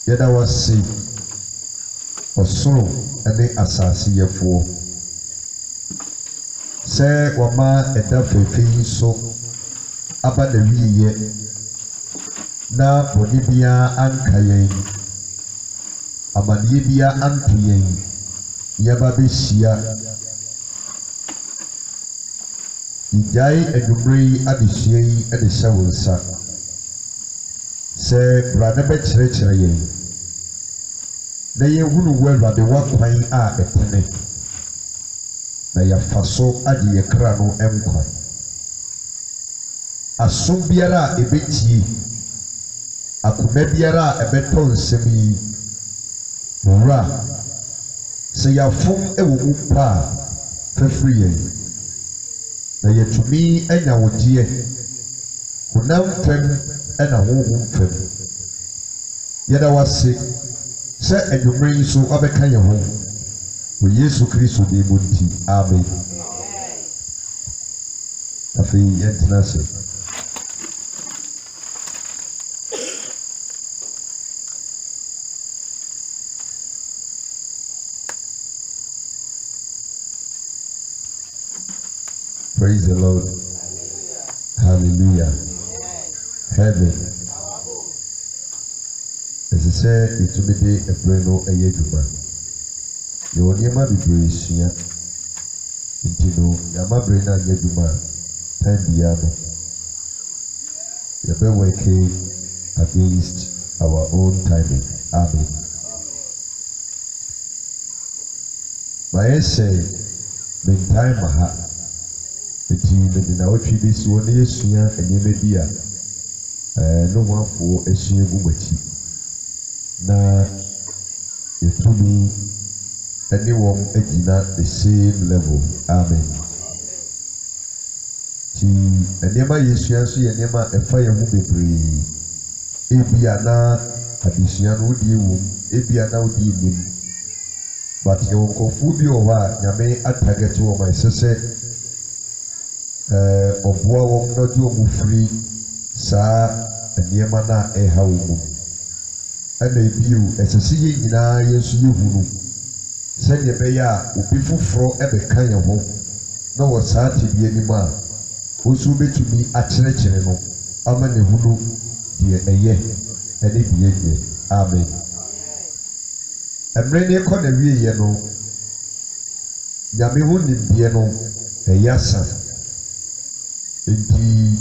Yada wasi osoro ene asase yefo se wama eda fefe so aba na wiye na bonibia anka yen amaniye bia anto yen yaba behia ijai edumrei adehie ede hyawonsa se brane be kyerɛkyerɛ yen na yehunu wɛwurade wakwan a etene na yafa so ade yekra no enkwan aso biara ebetie akoma biara ebeto nsɛm yi wura se yafom ewo mu pa fafiri yen na yetumi anya wodie honam fam ena honhom fam yɛda wase sɛ adwumre so abɛka yɛ ho wɔ Yesu Kristo de mu nti amen afei yɛntena se praise the Lord. Hallelujah. Heaven. As I said, it will be a breno a yeduma. Your name be Gracia. Intino, Yama Brena Yeduma, time Biano. You're working against our own timing. Amen. My essay, meantime, Maha. Eti medina otwi besi woni yesua enyeme bia no wafo esua gumachi na yetumi eni wom agina the same level. Amen. Ti enema yesua so yenema efa ye hu bebre ebia na adesua no die wom ebia na odi nim but ye wonkofu bi o wa nyame atagete wo mai sese oboa wom no de omu free saa eniema na eha wo ana ebiu esese ye nyina yesu yehunu se ne be ya obi foforo ebeka ye ho na wo saa tebie ni ma osu betumi akyerɛkyerɛ no ama ne hunu de eye ene die die. Amen. Emre ne kɔ na wie ye no nyame hu nimdie no eyasa enti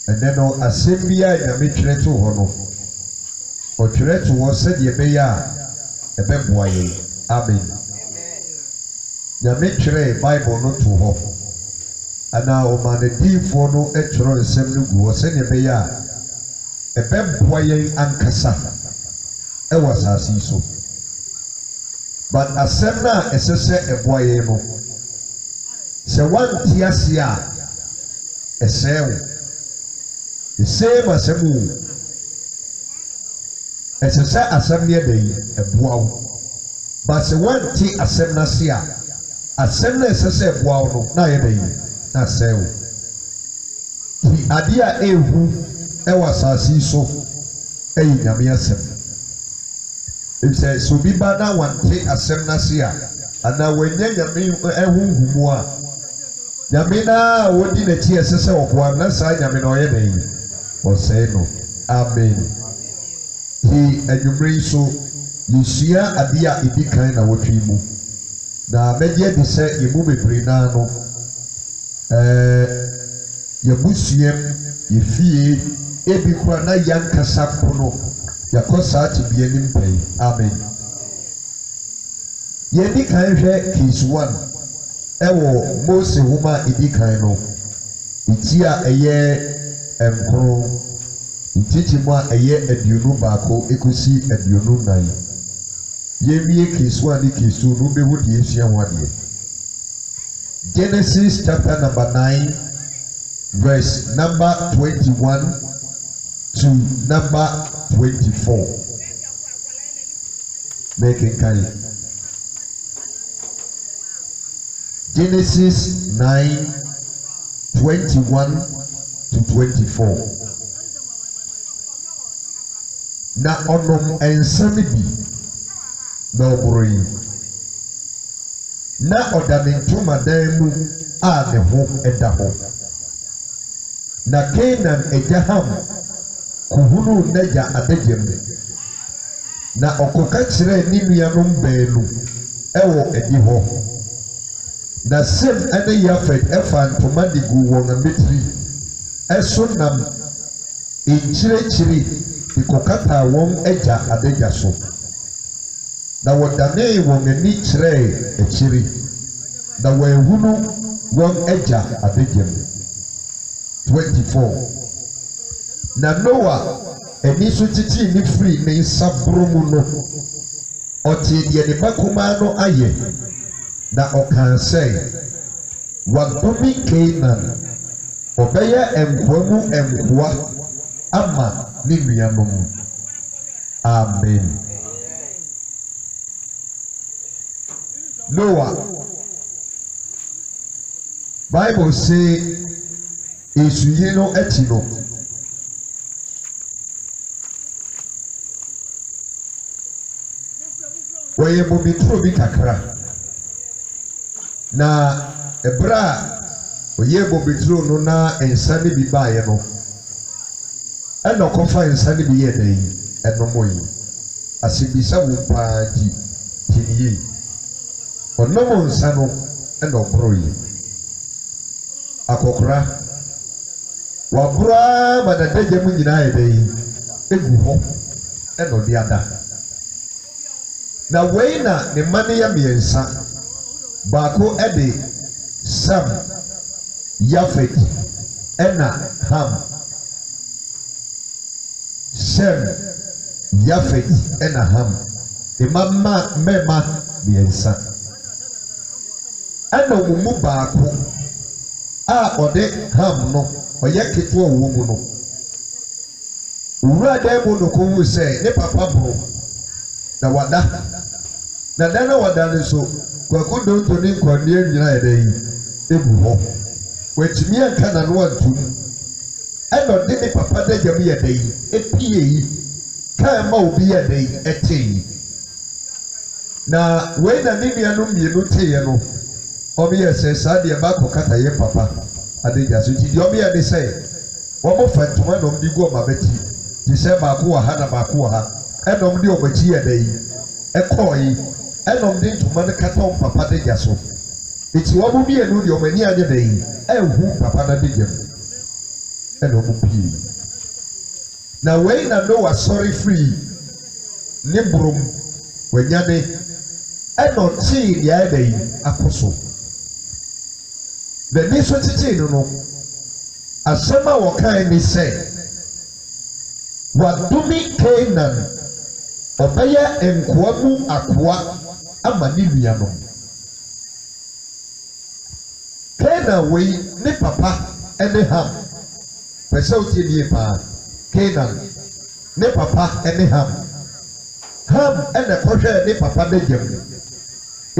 eneno asembia ya metwere to ho no otwere to wo se de be ya ebeboa ye. Amen. Ya metwere Bible no to ho ana o manedifo no etwere nsem no gu wo se de be ya ebeboa ye ankasa e wasasi so but asem na esese eboa ye no se wan tiasia esew the same asemu esese asem ne dey eboawo but se wan ti asem na sia asem na esese eboawo no na ye dey na sew ti adia ehu e wasasi so eyi nyame asem if say so bi ba na wan ti asem na sia ana wenye nyame ehu humu a nyame na wodi na ti esese oboa na saa nyame na oye na yi o say no. Amen. Ti adwumre so yesua ade a edikan na wotwi mu na meje de se yemu bebre na no yebusuem yefie ebi kura na yankasa kono yakosa atibie ni mpai. Amen. Yedi kan hwe case 1 ewo Mose homa edikan no itia eye enkro itichimu a eye aduonu baako ekosi aduonu nan yewie case 1 ni case 2 no be wo de esua ho ade. Genesis chapter number 9 verse number 21 to number 24. Making kind. Genesis 9:21 to 24. na onom ensa ne bi na obroi na odane ntoma dan mu a ne ho eda ho na Canaan Ham kuhunu n'agya adagam na okoka kyerɛ ne nuanom baanu ɛwɔ adi hɔ na Sem ane Yafet ɛfa ntoma de gu wɔn ametiri ɛso nam nkyerɛkyerɛ de kɔkata wɔn agya adagya so na wɔdanee wɔn ani kyerɛɛ akyiri na wɔahunu wɔn agya adagam 24 na Noa ani so titi ne firi ne nsa boro mu no ɔte deɛ ne ba kumaa no ayɛ na ɔkaa sɛ wadome Canaan ɔbɛyɛ nkoa mu nkoa ama ne nuanom. Amen. Noah Bible say esuye no akyi no wɔyɛ bobituro bi kakra na ɛberɛ a ɔyɛ bobituro no na nsa ne bi baeɛ no ɛna ɔkɔfa nsa ne bi yɛ dan yi ɛnom yi asebisa wo paa gyi kyiniye ɔnom nsa no ɛna ɔboro yi akɔkora wabura ma dadagya mu nyinaa yɛ dan yi egu hɔ ɛna ɔde ada na wei na ne mma no yɛ mmiɛnsa baako ɛde Sam Yafet ɛna Ham Sem Yafet ɛna Ham mmarima mmiɛnsa ɛna wɔn mu baako a ɔde Ham no ɔyɛ ketewa wɔ mu no owura dan mu no kɔn sɛ ne papa boro na wada na dan na wada ne so kwako donto ne nkwanea nyinaa yɛ dan yi egu hɔ wɔatumi anka na no antum ɛna ɔde ne papa dagya mu yɛ dan yi epie yi kaa ma obi yɛ dan yi ɛte yi na wei na ne nuanom mmienu teeɛ no ɔmo yɛ sɛ saa deɛ baako kata yɛ papa adagya so ti deɛ ɔmo yɛ de sɛ wɔn fa ntoma na ɔmo de gu ɔmo abɛti te sɛ baako wɔ ha na baako wɔ ha ɛna ɔmo de ɔmo akyi yɛ dan yi ɛkɔɔ yi ɛna ɔmo de ntoma no kata ɔmo papa dagya so eti wɔn mmienu deɛ ɔmo ani anyɛ dan yi ɛhu papa na dagya mu ɛna ɔmo pie na wei na Noa sɔre firi ne borom wɔnyane ɛna ɔtee deɛ ayɛ dan yi akɔ so n'ani so tete no asɛm a wɔkae ne sɛ wadome Canaan ɔbɛyɛ nkoa mu akoa ama ne nuanom. Canaan wei ne papa ɛne Ham pɛ sɛ wotie die paa Canaan ne papa ɛne Ham ɛna kɔhwɛ ne papa dagya mu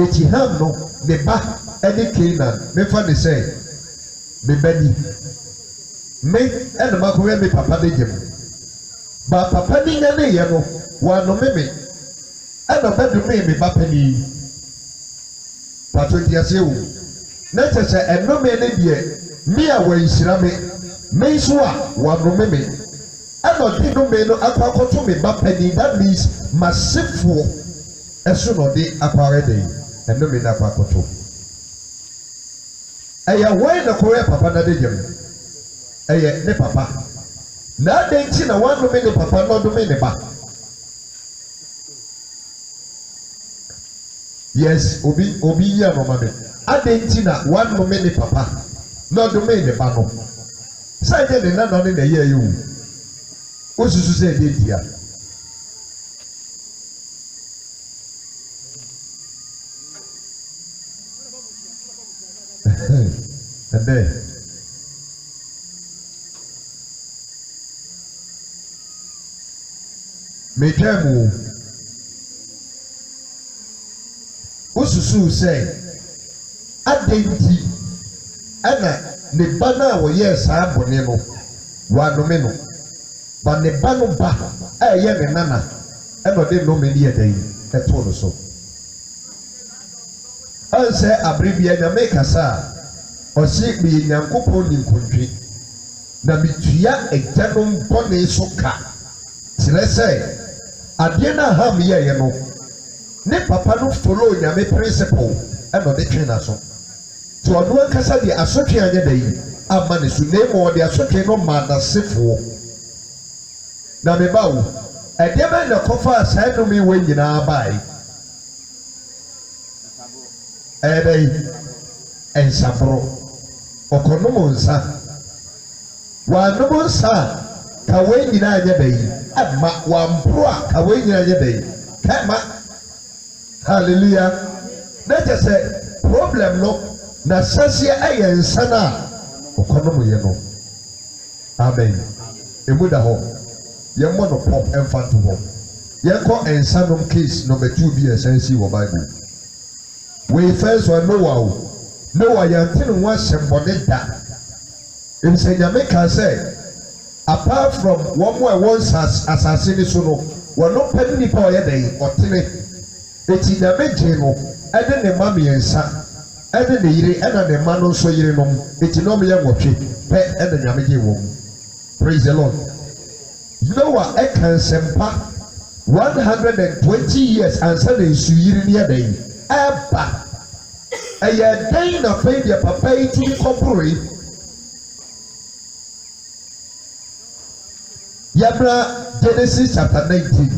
eti Ham no ne ba ɛne Canaan mefa ne sɛ me ba ni me ɛna makɔhwɛ me papa dagya mu ba papa ni nya ne yɛ no wanome me ɛna bɛdome me ba panyin pato ntiaseɛ wo na kyerɛ sɛ ɛnome ne deɛ me a wɔnhyira me nso a wanome me ɛna ɔde nome no akɔ akɔto me ba panyin that means masefoɔ ɛso na ɔde akɔ awɛ den ɛnome no akɔ akɔto ɛyɛ wɔn na kɔyɛ papa na de gyem ɛyɛ ne papa na adan nti na wanome ne papa na ɔdome ne ba yes obi yi anoma me adan nti na wanome ne papa na ɔdome ne ba no sɛ ɛyɛ ne nana ne na ɛyɛ ɛyɛ wo osusu sɛ ɛyɛ dia ɛdɛ metwa mu osusu sɛ adanti ɛna ne ba no a wɔyɛ saa bɔne no wanome no ba ne ba no ba ɛyɛ ne nana ɛna ɔde nnome ne yɛda yi ɛto no so ɔnsɛ aberebia nyame kasa a ɔse meyɛ nyankopɔn ne nkontwe na metua agyanom bɔne so ka kyerɛ sɛ adeɛ no a ham yɛeɛ no ne papa no follow nyame principle ɛna ɔde twe na so nti ɔno ankasa deɛ asotwe anyɛ da yi ama ne so na mmom ɔde asotwe no ma n'asefoɔ na meba wo ɛdeɛ bɛn na kɔfa saa nnome wɔ nyinaa bae ɛyɛ dɛ yi ɛnsaboro ɔkɔnom nsa wanom nsa a kawe nyinaa nyɛ da yi ama wamporo a kawe nyinaa nyɛ da yi kama hallelujah na kyɛ sɛ problem no na sɛseɛ ɛyɛ nsa no a ɔkɔnom yɛ no amen emu da hɔ yɛmmɔ no pɔp ɛmfa to hɔ yɛnkɔ nsanom case number 2 bi ɛsɛn si wɔ bible wei first one Noah yɛnte ne ho asɛmbɔne da sɛ nyame ka sɛ apart from wɔn a ɛwɔ asase ne so no wɔn pɛ nipa ɔyɛ dɛ ɔtene eti nyame gye no ɛde ne ma mmiɛnsa ɛde ne yere ɛna ne ma no nso yere nom eti na ɔmo yɛ nwɔtwe pɛ ɛna nyame gye wɔn praise the lord Noah ɛka nsɛmpa 120 years ansa na nsu yiri ne yɛ dɛ ɛba ɛyɛ dɛn na fɛn deɛ papa yi ti kɔporo yi yabra Genesis chapter 19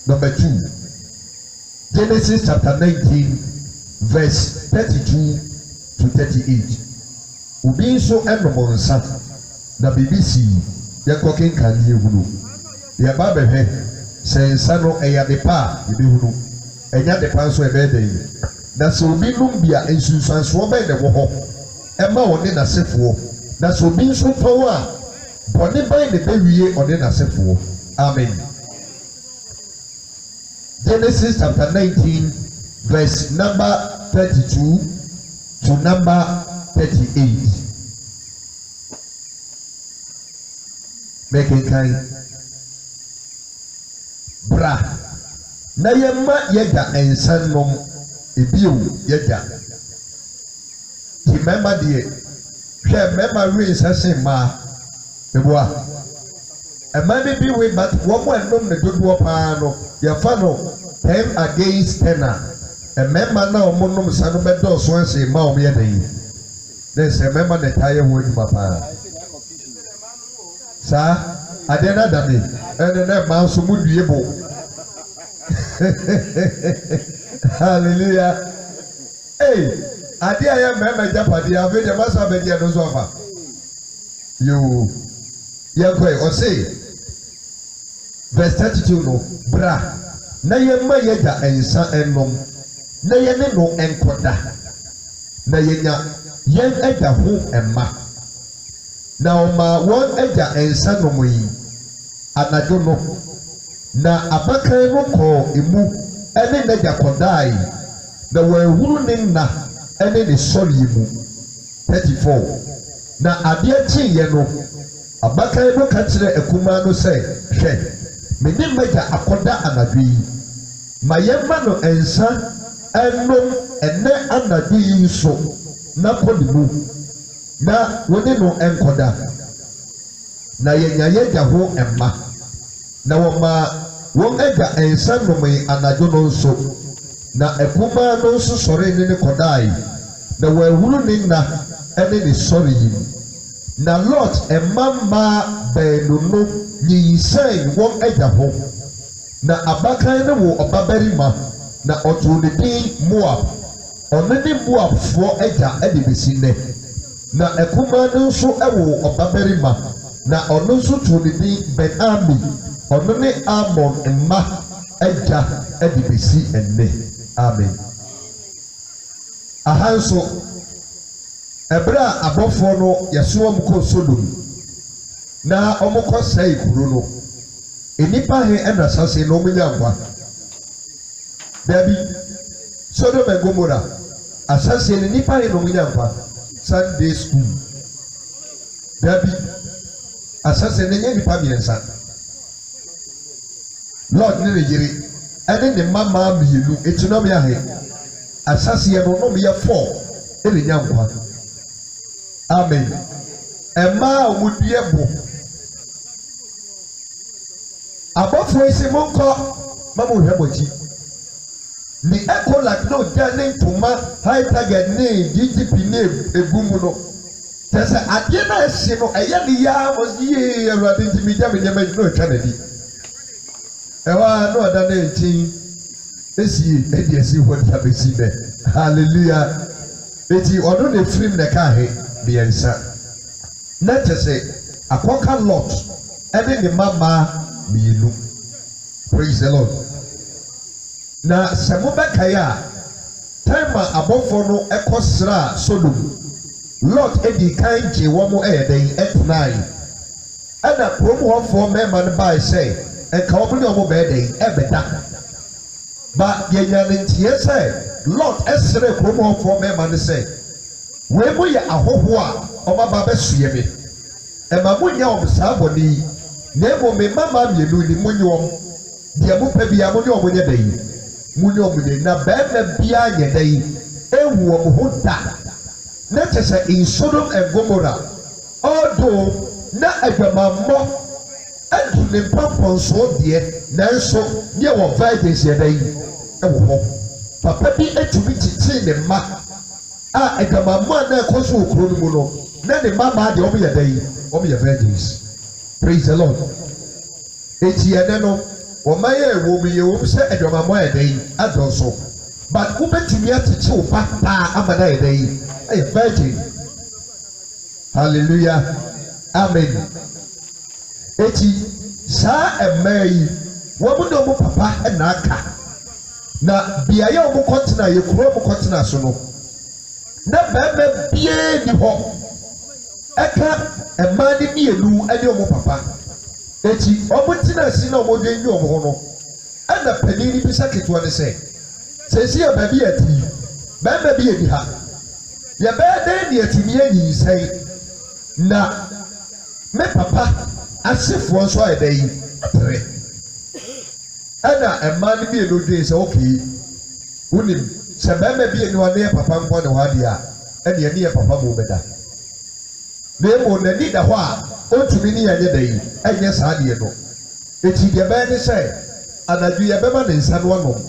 number 2 Genesis chapter 19 verse 32 to 38 obi nso ɛnom nsa na BBC yɛkɔ kenkan ne ehunu yɛba bɛhwɛ sɛ nsa no ɛyɛ adepa a yɛbɛhunu ɛnyɛ adepa nso ɛbɛyɛ dɛ yi na sɛ obi nom bia nsunsuansoɔ bɛyɛ dɛ wɔ hɔ ɛma wɔne n'asefoɔ na sɛ obi nso tɔn a bɔne bɛyɛ ne bɛwie ɔne n'asefoɔ amen Genesis chapter 19 verse number 32 to number 38 mekenkan bra na yɛma yɛgya nsa nom ebio yɛgya ti mɛma deɛ hwɛ mɛma wi nsa se mmaa eboa ɛma ne bi wi but wɔn mo ɛnom ne dodoɔ paa no yɛfa no 10 against 10 a mɛma na wɔn nom nsa no bɛdɔɔso ase mmaa wɔn yɛ dɛ yi ne sɛ mɛma ne taa yɛ wɔn adwuma paa saa adeɛ na da ne ɛne na mmaa nso mu due bo hallelujah adeɛ a yɛ mɛma gyapadeɛ afei deɛ masa bɛdeɛ no nso afa yoo yɛnkɔɛ ɔse verse 32 no bra na yɛmma yɛgya nsa ɛnom na yɛne no nkɔda na yɛnya yɛn agya ho mma na ɔma wɔn agya nsa nom yi anadwo no na abakan no kɔɔ emu ɛne n'agya kɔdae na wɔahuru ne nna ɛne ne sɔre mu 34 na adeɛ kyeeɛ no abakan no ka kyerɛ akumaa no sɛ hwɛ me ne m'agya akɔda anadwo yi ma yɛmma no nsa ɛnom ɛnɛ anadwo yi nso na kɔ ne mu na wɔne no nkɔda na yɛnya yɛgya ho mma na wɔma wɔn agya nsa nomee anadwo no nso na akumaa no nso sɔre ne kɔdae na wɔahuru ne nna ɛne ne sɔre yi na Lot mmaa baanu no nyinsɛn wɔn agya ho na abakan no wɔ ɔbabarima na ɔtoo ne din Moab ɔno ne Moabfoɔ agya ɛde besi nnɛ na akumaa no nso wɔ ɔbabarima na ɔno nso too ne din Ben-Ami ɔno ne Amon mma agya ɛde besi nnɛ amen aha nso ɛberɛ a abɔfoɔ no yɛso wɔn kɔ Sodom na wɔn kɔ sɛe kuro no nnipa he ɛna sase na wɔn nya nkwa dabi Sodom and Gomorrah asase ne nnipa he na wɔn nya nkwa Sunday school dabi asase ne nyɛ nipa miɛnsa Lord ne yiri ɛne ne mama mmienu eti nom yɛ he asase yɛ no nom yɛ 4 ɛne nya nkwa amen ɛmaa a wɔdua bo abɔfoɔ esi mo nkɔ mama ohwɛ bɔkyi ni Ecolag no gya ne ntoma high target ne DTP ne egu mu no tɛsɛ adeɛ na esi no ɛyɛ ne yaa mo yie awurade ntumi gya me nyɛma no atwa n'adi ɛwɔ no ɔda ne nkyɛn esi ɛdi esi hɔ de abesi bɛ hallelujah eti ɔno na efirim na ka he mmiɛnsa na tɛsɛ akɔka Lot ɛne ne mama mmienu praise the Lord na sɛ mo bɛkae a time a abɔfoɔ no ɛkɔ sra Sodom Lot edi kan gye wɔn ɛyɛ dɛn ɛtenae ɛna kurom hɔfoɔ mmarima no baa sɛ ɛnka wɔn ne wɔn bɛyɛ dɛn ɛbɛda ba yɛnya ne nteɛ sɛ Lot ɛsrɛ kurom hɔfoɔ mmarima no sɛ wei mo yɛ ahɔhoɔ a wɔn aba bɛsoɛ mi ɛma mo nya wɔn saa bɔ ne yi na emo me mama mmienu ni mo nye wɔn deɛ mo pɛ bia mo ne wɔn nyɛ dɛn mo ne wɔn nyɛ na bɛrima bia nyɛ dɛn ewu wɔn ho da. Na kyerɛ in Sodom and Gomorrah although na adwamammɔ adu ne mpampɔnsoɔ deɛ nanso ne wɔ virgins yɛ dɛn ɛwɔ hɔ papa bi atumi tete ne mma a adwamammɔ a na ɛkɔ so wɔ kuro no mu no na ne mma maa deɛ wɔn yɛ dɛn wɔn yɛ virgins praise the Lord eti ɛnɛ no wɔn ayɛ ɛwɔ mu yɛ wɔn sɛ adwamammɔ yɛ dɛn adɔɔso but wobɛtumi atete wo ba paa ama na yɛ dɛn ɛyɛ virgin hallelujah amen eti saa mmaa yi wɔn ne wɔn papa ɛna aka na beaeɛ a wɔn kɔtena yɛ kuro wɔn kɔtena so no na bɛrima bie ni hɔ ɛka mmaa ne mmienu ɛne wɔn papa eti wɔn tena ase na wɔn de nyi wɔn ho no ɛna panin ni bisa ketewa ne sɛ sɛsi yɛ baabi yɛ ti bɛrima bi yɛ ni ha yɛbɛyɛ dɛn ne atumi ayi nsɛn na me papa asefoɔ nso ayɛ dɛn atere ɛna mmaa no mmienu dwen sɛ okay wonim sɛ bɛrima bi eni hɔ ne yɛ papa nkɔ ne hɔ adeɛ a ɛne yɛne yɛ papa mu bɛda na emu n'ani da hɔ a ontumi ne yɛnyɛ dɛn ɛnyɛ saa adeɛ no eti deɛ bɛyɛ ne sɛ anadwo yɛbɛma ne nsa no anom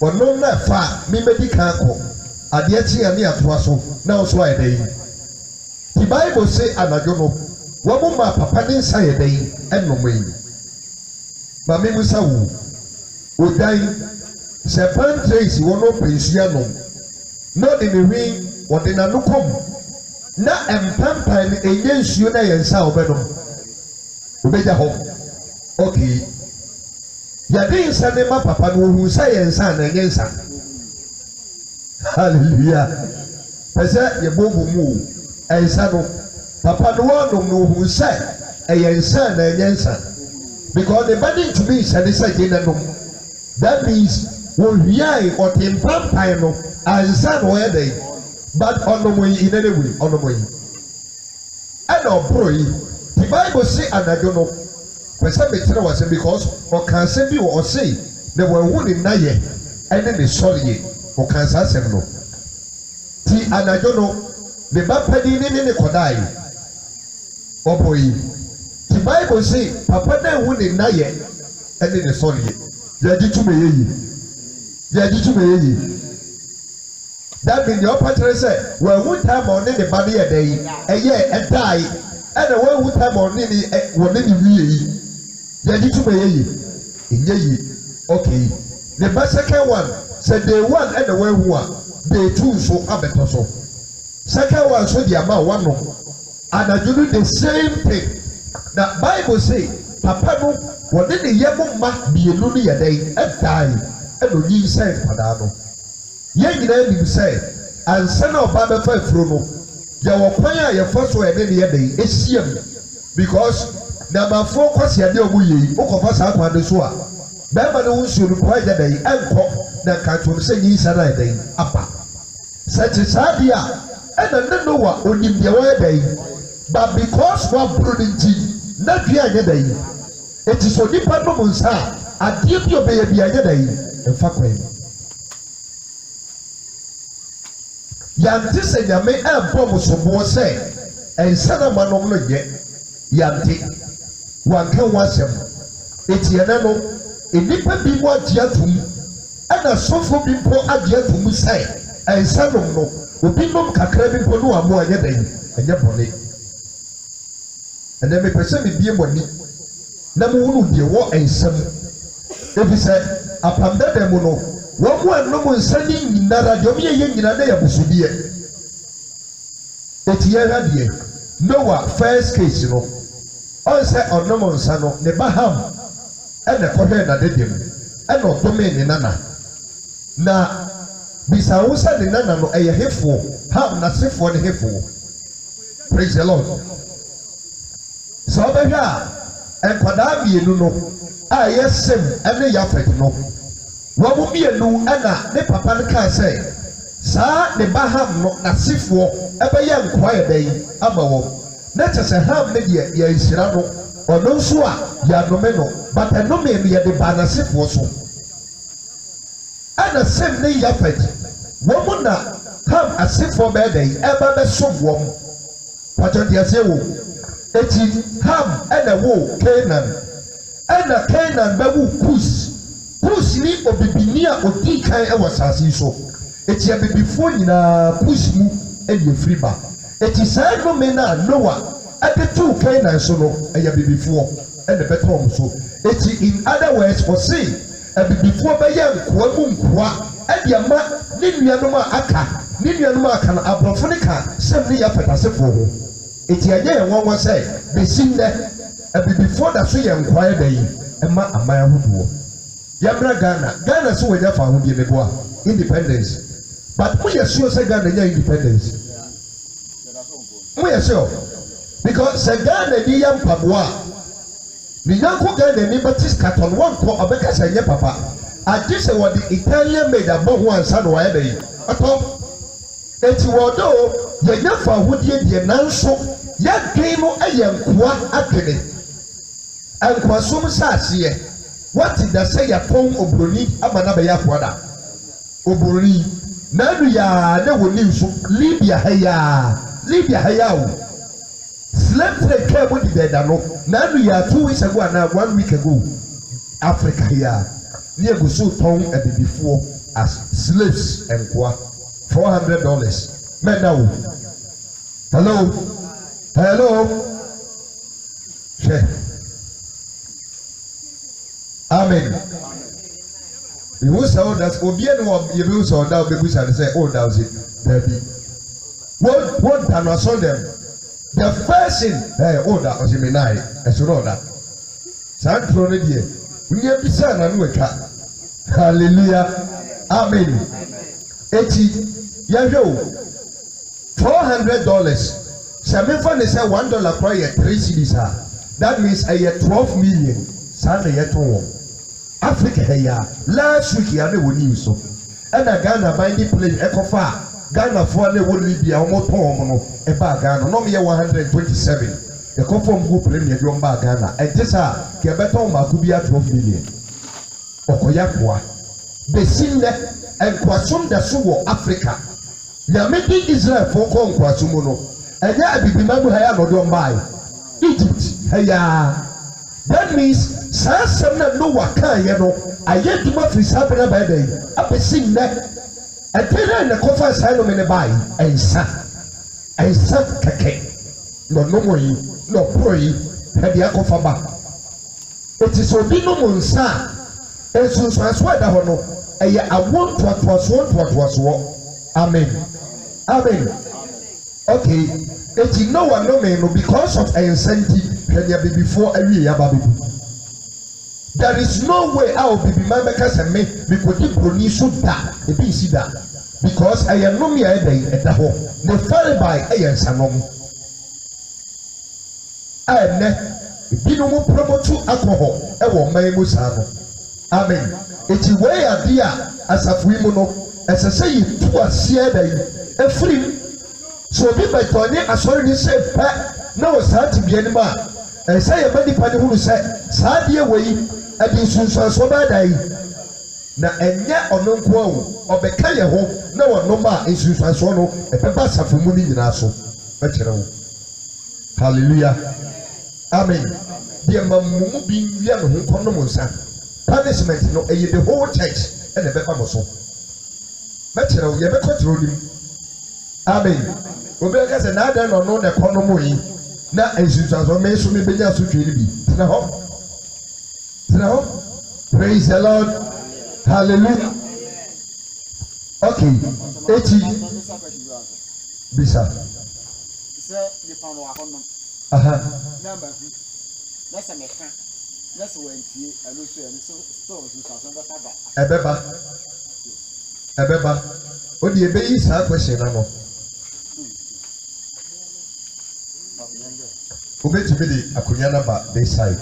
ɔnom na ɛfa a memedi kan kɔ adeɛ kyeɛ ne atoa so na nso ayɛ dɛn the Bible say anadwo no wɔn ma papa ne nsa yɛ dɛn ɛnom yi maame mu sa wo odan sɛ pantrace wɔn no pɛ nsuo anom na ɔde ne hwin wɔde n'ano kɔm na mpampan no enye nsuo na yɛ nsa a ɔbɛnom obɛgya hɔ okay yɛde nsa ne ma papa no ohun sɛ yɛ nsa na ɛnyɛ nsa. Hallelujah. Pese ye bobu mu ensa no papa no wonom no hu se ensa na ensa because the body to be said say nom that means wo hwiai o tempampan no ansa no ye dey but onomo yi in any way onomo yi and obro yi the Bible say anadwo no pese betre was because o kan se bi o say the wo ni na ye ene ne sorry o kan sa asɛm no ti anadwo no ne ba padi ne kɔdae ɔbɔ yi ti Bible say papa na ehu ne na yɛ ɛne ne sɔre yɛgye tuma yɛyi that mean the upper kyerɛ sɛ wɔn time ɔne ne ba no yɛ dɛ yi ɛyɛ ɛdae ɛna wɔn time ɔne ne wɔne ne wie yi yɛgye tuma yɛyi enye yi okay the ba second one sɛ day one ɛna wɔn ehu a day two nso abɛtɔ so second one so di ama wɔn no anadwo no the same thing na Bible say papa no wɔde ne yɛ mo mma mmienu no yɛ dɛ ɛdae ɛna onyi sɛ nkwadaa no yɛn nyinaa nim sɛ ansa na ɔbaa bɛfa afuro no yɛwɔ kwan a yɛfa so ɛne ne yɛ dɛ ehyiam because namafoɔ kwasi adeɛ ɔmo yɛ yi okɔfa saa kwan no so a bɛrima no ho nsuo no kwan yɛ dɛ ɛnkɔ na nkantom sɛ nyi nsa na yɛ dɛ aba sɛ te saa deɛ a ɛna ne no wa onim deɛ wɔyɛ dɛ but because we prudent na dua anya da yi it is so nipa no munsa adie bi obeye bi anya da yi emfa kwan yante se nyame empo musobo se ensana manom no ye yante wanka wasem etiene no enipa bi mo agiatum ana sofo bi mpo agiatum se ensanom no obi nom kakra bi mpo no amo anya da yi anya bone ene me pese me bie moni na mo hunu die wo ensam ebi se apamda dem no wo mo anom nsani nyinara de obi ye nyina na ya busudie etiye radie Noah first case no on say onom nsa no ne baham ene kohwe na dedem ene odome ne nana na bisa wo sa ne nana no eye hefo ham na sefo ne hefo praise the Lord so obehwa enkwada bienu no a yesem ene yafet no wo mu bienu ana ne papa ne ka say saa ne baham no na sefo ebeye nkwaye dan ama wo na chese ham ne de ya isira no ono nso a ya nome no but enome ne ye de ba na sefo so ana sem ne yafet wo mu na ham asefo be dan eba be so wo mu pacho de ase wo eti ham ena wo Canaan be wo Kus ni obibini a odi kan e wasase so eti abibifo nyina Kus mu eye friba eti sai no me na Noah adetu Canaan so no eye abibifo ene betom so eti in other words for say abibifo be ye nkoa mu nkoa ade ama ne nuanom aka na abrofo ne ka sem ne ya fetasefo ho eti anya ye won say besin ne abibifo da so ye nkoa da yi ema aman hodo yabra Ghana so wanya fa ho die meboa independence but we are sure say Ghana nya independence we are sure because say Ghana di yam paboa ni yanko Ghana ni Baptist Catholic one ko obeka say nye papa agi say what the Italian made above one son why dey ato eti wodo ye nya fa ho die die nanso ya dwen no ayenkoa akene ankwasom saase what did I say ya pon obroni amana be ya kwada obroni na nu ya na woni so Libya haya o slave trade came with the no na nu ya 2 weeks ago and 1 week ago Africa here near go so ton before as slaves enkoa $400 men now hello che amen. We will say that Obiano of you saw that baby shall say, oh, that was it. Baby. What can I saw them? The first thing, oh, that was in night. I should know that. San Pronedia. We have been son and we can. Hallelujah. Amen. 80 Yajo $400. Some fun is $1 per year, 3 cities. That means a year 12 million. Sunday yet home. Africa here last week ya ne woni so e na Ghana binding plane ekofa Ghana for na woni Libya omo ton no e ba Ghana no me 127 e confirm go plane ye do ba Ghana e tisa ke beton ma ku bia 12 million okoya kwa besin ne enkwasom da so wo Africa ya me di Israel for ko nkwasom no enya abibima bu ha ya no do mbai Egypt heya. That means some no waka no I yet to my free sapper by day. Up a sing that a tenor and a coffee asylum in a buy and sa kake. No more, no pray, had the aqua back. It is so big no monsa. And so I swear that no, I want what was what. Amen. Okay, it's no one no man because of a incentive. Before every year, there is no way I will be members and me because you produce that a BC that because I am no mere day at the home. The fell by a sanom. I am not no promote to alcohol. I will make Musano. Amen. It's a way a dear as a free mono as I say to a seer day a free. So be by Tony as already said. na wo saa tibia ne ma ɛsɛ yɛ ba nipa ne hunu sɛ saa deɛ wɔ yi ɛde nsunsuansoɔ bɛɛ da yi na ɛnyɛ ɔno nko awo ɔbɛka yɛ ho na wɔnom a nsunsuansoɔ no ɛbɛba asafo mu ne nyinaa so bɛkyerɛ wo hallelujah amen deɛ ma mu bi wia ne ho nkɔm no mo nsa punishment no ɛyɛ the whole church ɛna ɛbɛba mo so bɛkyerɛ wo yɛbɛkɔ kyerɛ onim amen obi aka sɛ n'adan na ɔno na ɛkɔ no mo yi na nsunsuansoɔ mɛ nso mebɛnya asotwe no bi tena hɔ praise the Lord hallelujah okay eti bisa aha ɛbɛba o de ebeyi saa question na no obetumi de akonnwa na ba this side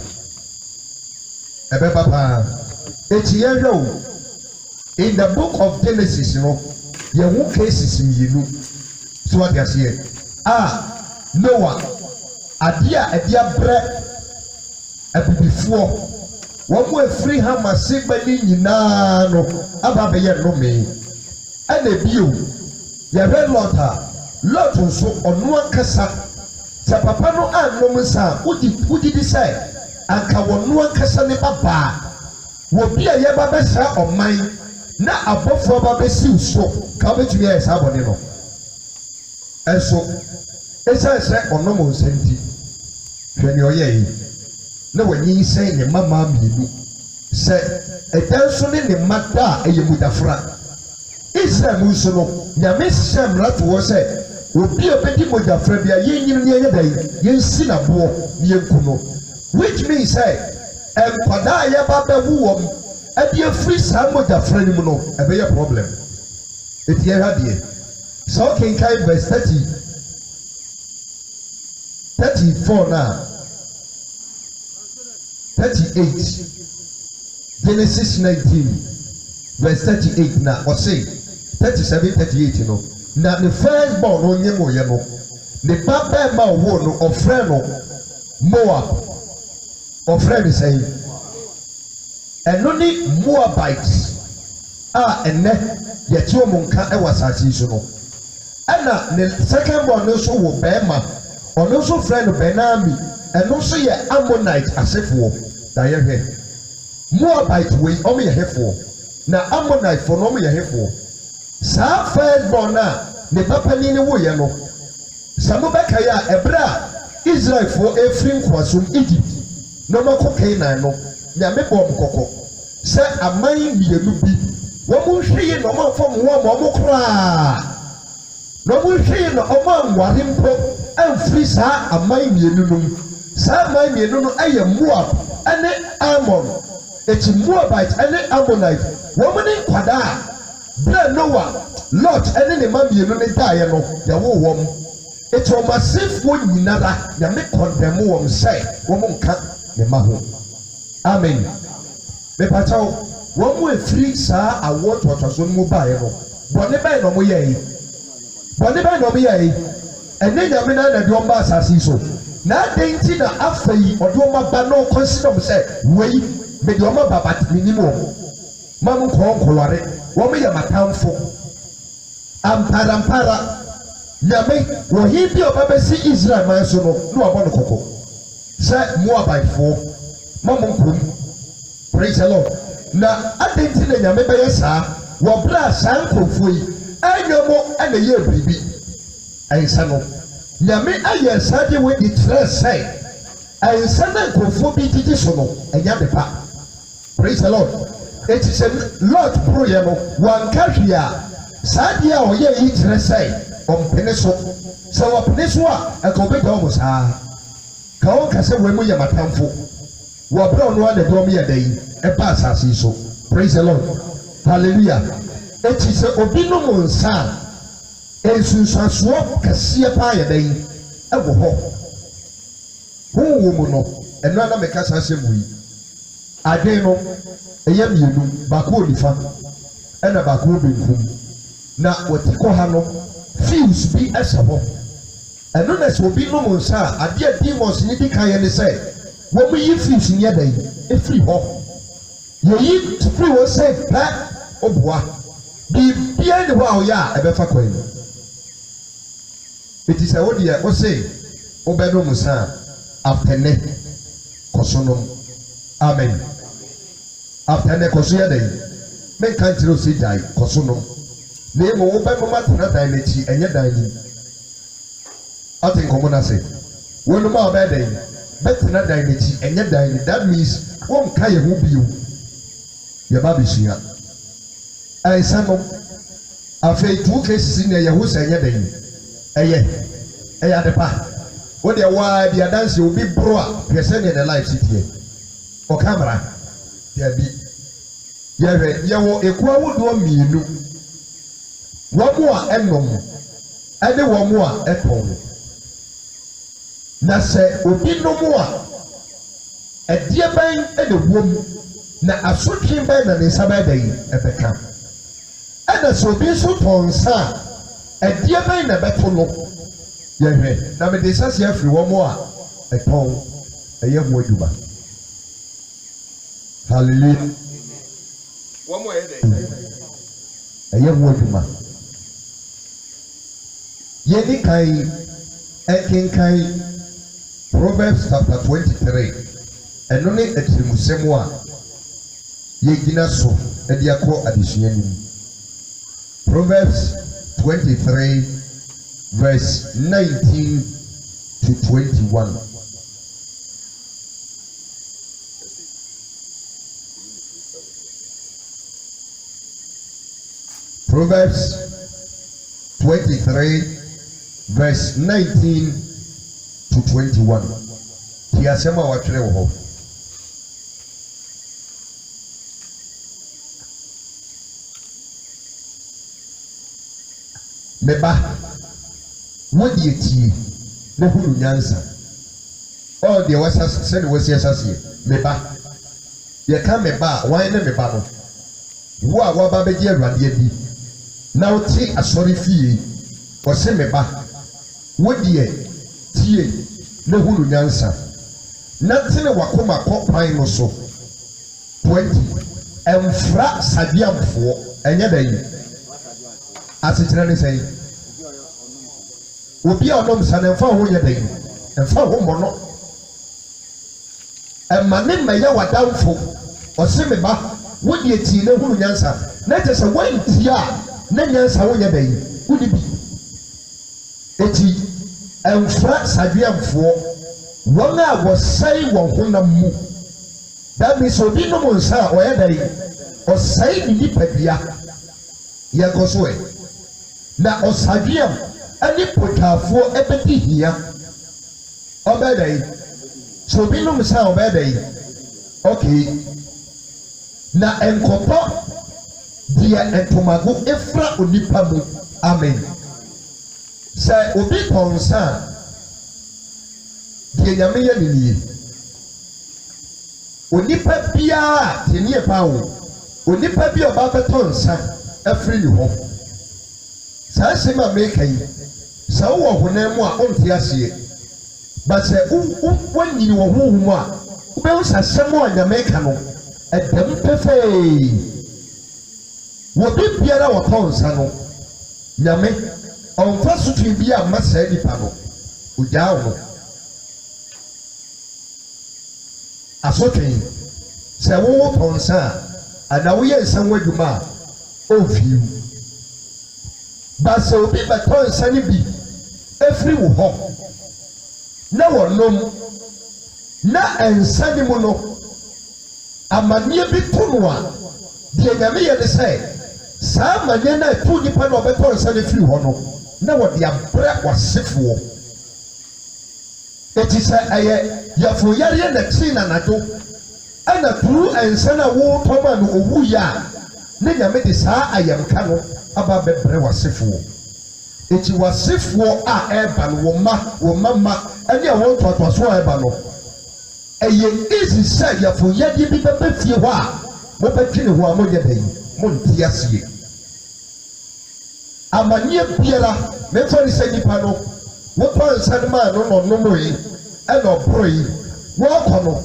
ɛbɛba paa eti yɛn hwɛ o in the book of Genesis no yɛn ho cases mmienu so wate aseɛ Noah adeɛ a ɛde abrɛ abibifoɔ wɔn mo efiri hama segba ne nyinaa no aba abɛyɛ nnome ɛna ebio yɛhwɛ Lot nso ɔno ankasa sɛ papa no anom nsa wogye di sɛ anka wɔno ankasa ne babaa wɔbi a yɛba bɛsra ɔman na abɔfoɔ ba bɛsiw so ka wobɛtumi ayɛ saa bɔne no ɛnso ɛsiane sɛ ɔnom nsa nti hwɛ nea ɔyɛ yi na wanyinsɛn ne mmamaa mmienu sɛ ɛda nso ne ne mma da a ɛyɛ mudafra Israel mu nso no nyame hyehyɛ mmara to hɔ sɛ obi a bɛdi mogyafra bi a yɛnyini ne yɛnyɛ dan yɛnsi n'aboɔ ne yɛnku no which means sɛ nkwadaa a yɛba bɛwu wɔm ɛde afiri saa mogyafra no mu no ɛbɛyɛ problem eti yɛhwɛ deɛ sɛ ɔkenkan verse 34 na 38 Genesis 19 verse 38 na ɔse 37 38 no na the first born no nye mo ye no ne ba ba ma wo no ɔfrɛ no Moab ɔfrɛ ne sɛ ɛno ne Moabites a ɛnɛ yɛte ɔmo nka ɛwɔ asase so no ɛna ne second born no nso wɔ bɛrima ɔno nso frɛ no Benami ɛno nso yɛ Ammonite asefoɔ na yɛhwɛ Moabite wei ɔmo yɛ hefoɔ na Ammonite fo no ɔmo yɛ hefoɔ saa first born a ne papa ni ne wo yɛ no sɛ mobɛka yɛ a ɛberɛ a Israelfoɔ efiri nkoasom Egypt na ɔmakɔ Canaan no nyame bɔ ɔmo kɔkɔ sɛ aman mmienu bi wɔn hwɛ yi na ɔmo afɔ mo ho ama ɔmo koraa na ɔmo hwɛ yi na ɔmo anware mpo amfiri saa aman mmienu no mu saa aman mmienu no ɛyɛ Moab ɛne Ammon eti Moabite ɛne Ammonite wɔn ne nkwadaa bere Noah Lot ɛne ne mma mmienu ne daeɛ no yɛwo wɔn eti wɔn asefoɔ nyinara nyame kɔndɛm wɔn sɛ wɔn nka ne mma ho amen mepataw wɔn mo efiri saa awɔ tɔtɔso no mu baeɛ no bɔne bɛn na wɔn yɛ yi bɔne bɛn na wɔn yɛ yi ɛne nyame na de wɔn ba asase so na adan ti na afa yi ɔde wɔn aba na ɔkɔsi na wɔn sɛ wei mede wɔn aba bat ne nim wɔn ma mo nkɔɔ nkɔlɔre wɔn yɛ matamfo amparampara nyame wɔhin bi a ɔba bɛsi Israel man so no na wabɔ no kɔkɔ sɛ Moabitefoɔ ma mo nkurom praise the Lord na adan ti na nyame bɛyɛ saa wɔbrɛ a saa nkurɔfoɔ yi ɛnyɛ mo ɛna yɛ biribi ɛnsa no nyame ayɛ saa deɛ wɔ di kyerɛ sɛ ɛnsa na nkurɔfoɔ bi gyegye so no ɛnya de pa praise the Lord eti sɛ Lot proyɛ no wanka hwee a saa deɛ a ɔyɛ yi kyerɛ sɛ ɔmpene so sɛ wɔpene so a ɛka ɔbɛgya ɔmo saa ka wɔn kasa wɔn mu yɛ matamfo wɔbrɛ ɔno ada de ɔmo yɛ da yi ɛba asase so praise the Lord hallelujah eti sɛ obi nom nsa a nsunsuansoɔ kɛseɛ paa yɛ da yi ɛwɔ hɔ honhom no ɛno ana mɛka saa asɛm yi adwen no ɛyɛ mmienu baako wɔ nifa ɛna baako wɔ benkum na wɔte kɔ ha no fiws bi ɛhyɛ hɔ And no ness will be no more, sir. I dear demons in the kind and say, when we eat fish in your day, a free hop. You eat free will say, black or bois. Be behind the wow, ya, a better coin. It is a word here, what say, Obeno Musa, after neck, Kosonum. Amen. After neck, Kosia day, make country see die, Kosonum. Name Obeno Matana Dinetti, and your dining. I think Comona say, one more bad day, better not dinetti, and your dining. That means one kaya who be you. Your baby's here. I some of 2 cases in the Yahoo and your day. At the park. What their wife, their dance will be brought, presenting the live city. Or camera, there be. Yawo, a crowd would me, you. One more emblem, and one more at home. Na say, Obi no more. A dear bang and a woman, na a shooting bang and a Sabbath at the camp. And a so be so torn, sir. A dear bang a better look. Yeah, now me desas here free one more a pound a year more juba. Hallelujah. One more day. A year more juba. Yeni kai ekin kai Proverbs chapter 23. And only a trimusemwa ye gina so and yako addition. Proverbs 23. Verse 19 to 21. Proverbs 23, verse 19 to 21. Tiasema wakile woho. Meba. What do you tea? No good answer. All the was said was yes, as meba. You can't meba, why never battle? Wa baby radiadi. Now tea a sorry fee or say meba. What do you tea? No good answer. Nothing a wakoma cop pine or so. 20 and frat sadiam for another. As it's really saying. Obi a onom sa na mfa ho ye den mfa ho mono e mane maya wadamfo o se me ba wodi eti na hunu nyansa na je se wanti a na nyansa ho ye den wodi bi eti emfra saduamfo won a wo sai won honam mu that means obi no mo nsa o ye den o sai ni nipadua ye goso e na o saduam ani potafo ebedi hia obedai so binum sa obedai okay na enkopo dia entomago efra onipa mu amen say obi konsa dia nyame ye ni onipa bia tenie pawo onipa bia oba betonsa efri ni ho sa sema mekai sa wo honam a onti ase but say wanyini wo honhum a wo be usasem a nyameka no edem pefei wo bi biara wo tonsa no nyame onfa sutu bi a masa nipa no ugya wo asotwen say wo tonsa ana wo ye nsan wadwuma ofiu but say obi betonsa ni bi every wo ho na wonom na ensani mu no amanie bi tunu a de nyame ye de say saa amanie na tu nipa na obeto ensani free ho no na wo de abra wasefo eti say aye yafo yare na tsi na najo ana turu ensana wo toma no owu ya ne nyame de saa ayamka no aba bebre wasefo eti wasefo a eba no wo mama ene won totoso eba no eye easy say yafo yadi bi bebe fie ho a mo betwene ho a mo ye dan mo nti asie amanie biara me fori say nipa no wotɔ nsa no maa no nom yi ɛna ɔboro yi wɔkɔ no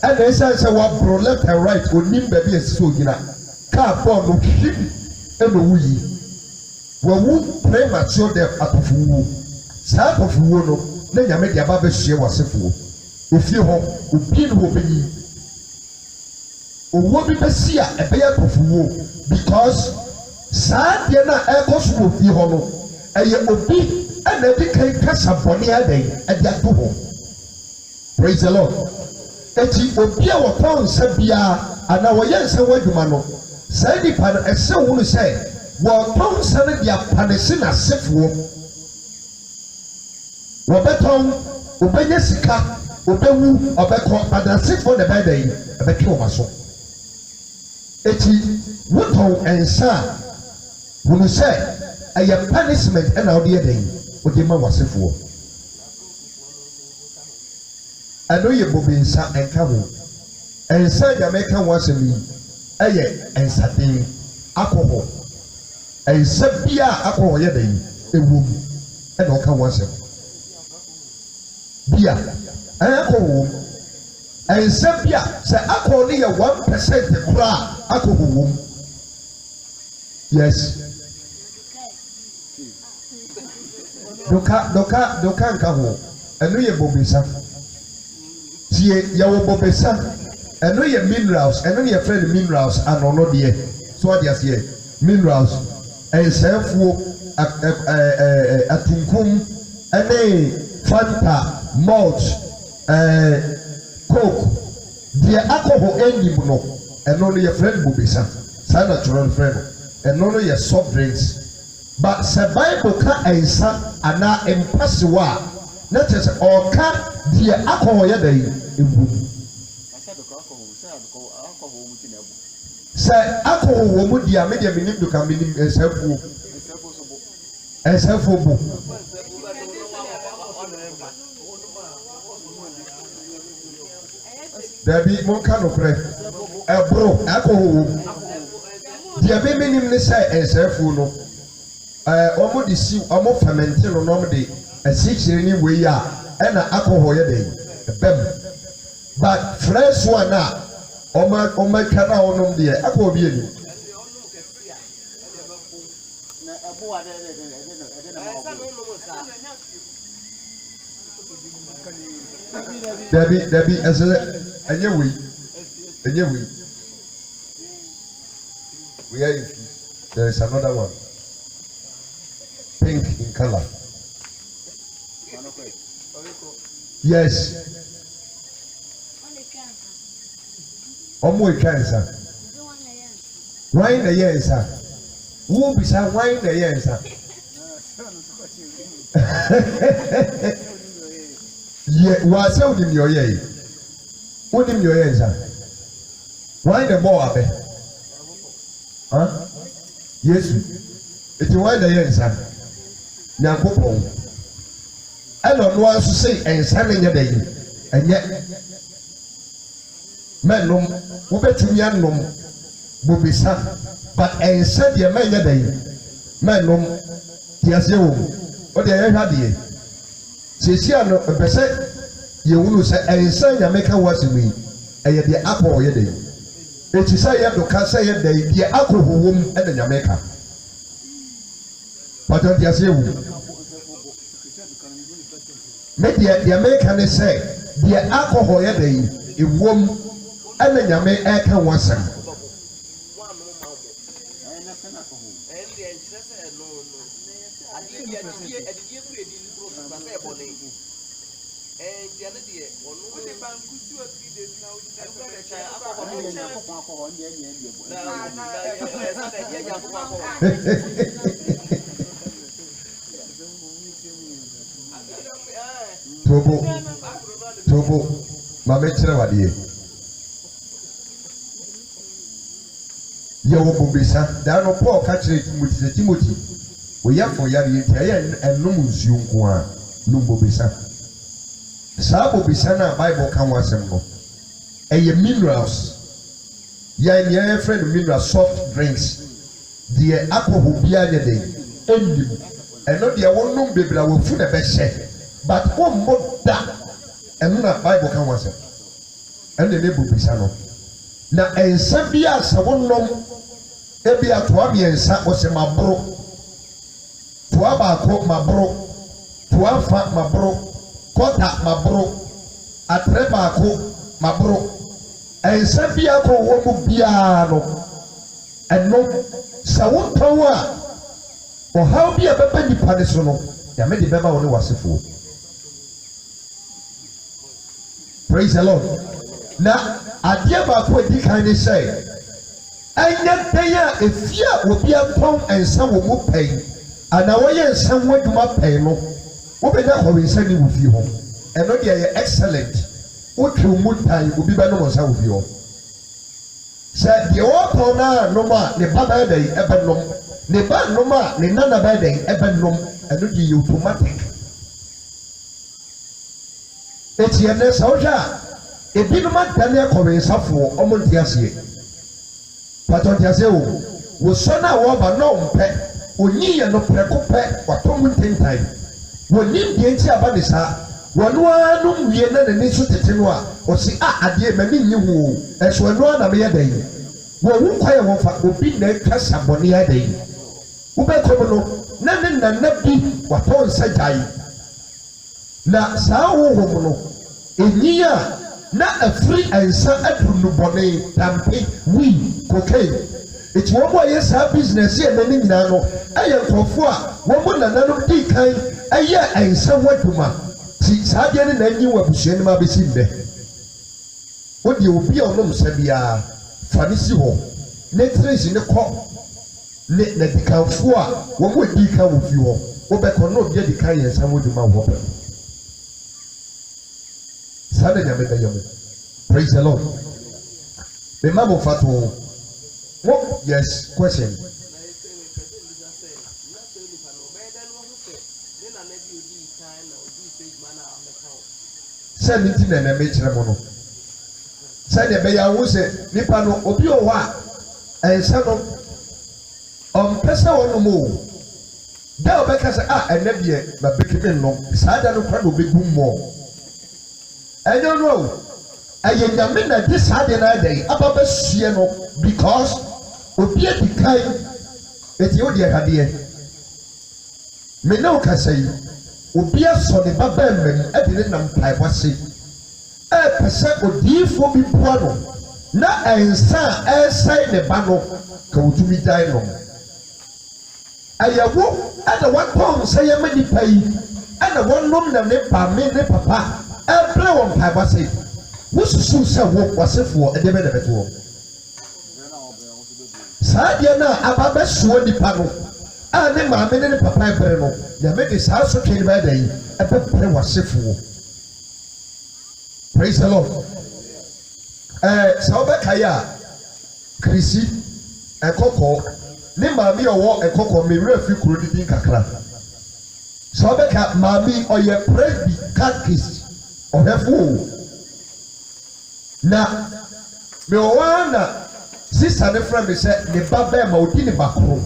ɛna ɛsiane sɛ wɔaboro left and right onim baabi a ɛsɛ sɛ ogyina kaa bɔɔl no hwim ɛna owu yi wɔwu premature death atɔfowuo saa atɔfowuo no na nyame de aba bɛhyia w'asefoɔ efie hɔ obi ne wɔ bɛyi owó bi bɛsi a ɛbɛyɛ atɔfowuo because saa deɛ no a ɛkɔ so wɔ fie hɔ no ɛyɛ obi ɛna ɛde kan kasa bɔne adan ɛde ato hɔ praise the lord eti obi a wɔtɔn nsa biara anaa wɔyɛ nsa wɔ adwuma no saa nipa no ɛsɛ wɔn sɛ wɔtɔn nsa no de apanesi n'asefoɔ wɔbɛtɔn wɔbɛnya sika wɔbɛwu ɔbɛkɔ n'asefoɔ na ɛbɛyɛ dɛ ɛbɛtwe wɔn aso eti wotɔn nsa a wɔn sɛ ɛyɛ punishment ɛna ɔde yɛ dɛ ɔde ma w'asefoɔ ɛno yɛ bobe nsa ɛnka ho nsa nyame ka ho asɛm yi ɛyɛ nsaden akɔhɔ nsa bia akɔhɔ yɛ dɛ ewom ɛna ɔka ho asɛm bia ɛkɔhɔ nsa bia sɛ akɔhɔ no yɛ 1% koraa akɔhɔ wom yes doka nka ho ɛno yɛ bobe nsa tie yɛwɔ bobesa ɛno yɛ minerals ɛno yɛ fɛ no minerals anono deɛ so ɔde aseɛ minerals ɛnsɛnfuo atunkum ɛne fanta malt coke deɛ akɔ hɔ anim no ɛno no yɛ fɛ no bobesa saa na twerɛ no fɛ no ɛno no yɛ soft drinks but sɛ bible ka nsa anaa mpasiwa a na kyerɛ sɛ ɔka deɛ akɔ hɔ yɛ dɛ ewu sɛ akɔ hɔ wɔ mu deɛ me deɛ menim do ka menim nsɛmfuo bo dabi monka nokorɛ ɛboro akɔ hɔ wɔ mu deɛ me menim ne sɛ nsɛmfuo no ɔmo de si ɔmo fermente no na ɔmo de asikyire ne wei a ɛna akɔ hɔ yɛ dɛ ɛbɛm but fresh one a ɔma twa na ɔnom deɛ akɔ hɔ bi yɛ ni dabi ɛsɛ ɛnyɛ wei we are in there is another one pink in color. Yes. Omo etwa nsa. Wine na yɛ nsa. Wo bisa wine na yɛ nsa. Ye wa se onim yo yɛ. Onim yo yɛ nsa. Wine na bɔ abɛ. Yesu. Eti wine na yɛ nsa. Nyankopɔn. Ɛna ɔno nso sɛ nsa no nyɛ dɛ yi ɛnyɛ mɛnom wobɛtumi anom bobesa but nsa deɛ mɛnyɛ dɛ yi mɛnom te aseɛ wɔ mu ɔde ɛyɛ hwɛ adeɛ siesia no mpɛ sɛ yɛhunu sɛ nsa nyame ka wɔ asɛm yi ɛyɛ deɛ akɔ ɔyɛ dɛ yi eti sɛ yɛ do ka sɛ yɛ dɛ yi deɛ akɔ hɔ wɔ mu ɛna nyame ka pàtó te aseɛ wɔ mu. Me deɛ meka ne sɛ deɛ akɔ hɔ yɛ dɛ yi ewom ɛna nyame ɛka ho asɛm Tobo mame kyerɛ wadeɛ yɛwɔ bobesa daa no Paul ka kyerɛ Timothy oyɛ fo yareɛ nti ɛyɛ ɛnom nsuo nko a nom bobesa saa bobesa no a Bible ka ho asɛm no ɛyɛ minerals yɛn deɛ yɛfrɛ no mineral soft drinks deɛ akɔ hɔ biara nyɛ den ɛnnim ɛno deɛ wɔnom bebree a wɔfu na ɛbɛhyɛ but more that and not Bible can was it. And the neighbor Pisano. Now, and Sabia, Savonum, Ebia Tuami and Sat was a mabro. Tuaba coat my bro, Tuafa my bro, Kota my bro, Atreba coat my bro, and Sabia co womu piano. And no, Sawon Tawa, or how be a baby panisono, Yamedi Beba only was a fool. Praise the Lord. Now, I dear Bako, you kindly say, and yet they are a fear will be a pound and some will pay, and our year somewhere to my pay no. What be that we send you with you home? And not yet excellent. What you would time will be better with you. Said the author now, no more, the Baba day, Ebenum, the Ban no more, the Nana Baday, Ebenum, and not you automatic. It's your next soldier. A bit of my Daniel Corey suffer almost Yassy. But on Yazoo was son of a no pet, or ye and no precope, or Tom time. When you get your banisa, one one we and the Nisu Tetinua, or see a dear many you as one one a mere day. One who quite will be there cast up on the day. Ubecomono, none and nappy, what on said I. Na sao homono, in year. Not a free and son at Nubone, Tampe, we, cocaine. It's one way, yes, our business here, many nano. I am for 4, one another decay, a year and somewhat to ma. See, Sergeant and you were pushing my beside. What you will be on them, Sabia, Fanisiho, Netres in the court, let the cow 4, one would decay with you, or back on not get the kind and some would do my water. Praise the Lord. The Mamma Fatu. What? Yes, question. Send it in and a major mono. Send a bear who said, Nipano, Obio wa, and son of Pesa on the move. Now, because and never yet, but became no, beside I don't probably be more. I don't know. I am not this Saturday day about the because Obia decay Ethiopia had here. Menoka say, Obia saw the Babelman at the name of was say, a percent of dear for me, Puano. Not a son, as sign the banner, go to be died on. I awoke at the 1 pound, say a many pay, and the 1 room that never made the papa. I play on Pabasi. What's the soon said what was it for a debate of it all? Sadiana, Ababa swore the panel. I never made a papa breno. The made this house of King by day. A pepper was it for. Praise the Lord. Sauber Kaya, Chrissy, and Coco, Nima me or a coco may refuge in Kakra. Sauber Cat, Mammy, or your presby catkiss. Of her fool. Now, Mewana, sister, the friend said, the Baba Maudini Bakro,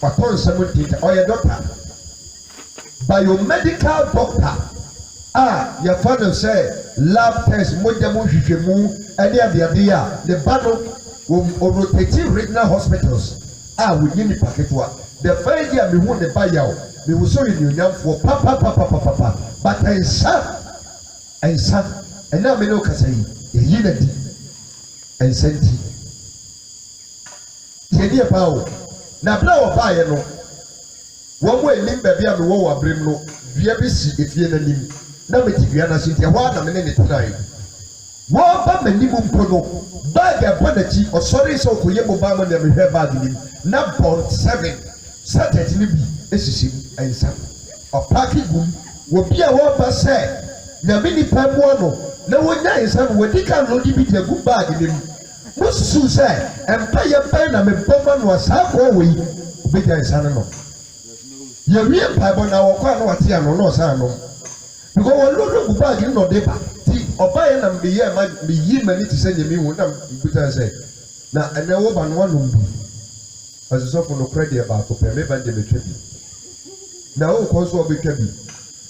but on some or your doctor. Biomedical doctor. Ah, your father said, lab test, Mojamu, any of the idea, the battle will rotate regional hospitals. Ah, we need the packet work. The first year we won the buyout, we will show you for papa, but I said, and son, and now me no say the unity and senti. Teddy Pow. Now blow by no. One way limb baby and war brim no. VBC if you limb. Now me Tiana City, 1 minute tonight. War minimum prono. Bag a bonnet or sorry so Kuyemo Bama never hear bag him. Now born 7. Saturday be SC and son. A parking boom will be a war say. Na mini pamuano na wonya insan wodi kan lodi bi de gu bag nim musu say empire pen na me bomba no asako we bi de insan no ye wi empire na wo kwa no wate ano no san no because wo lodo gu bag no de ba ti obaye na me ye ma me yi mani ti say me hu na bi ta say na ene wo ba no no bi as so for no credit about to pay me ba de me twebi na wo ko so obi twabi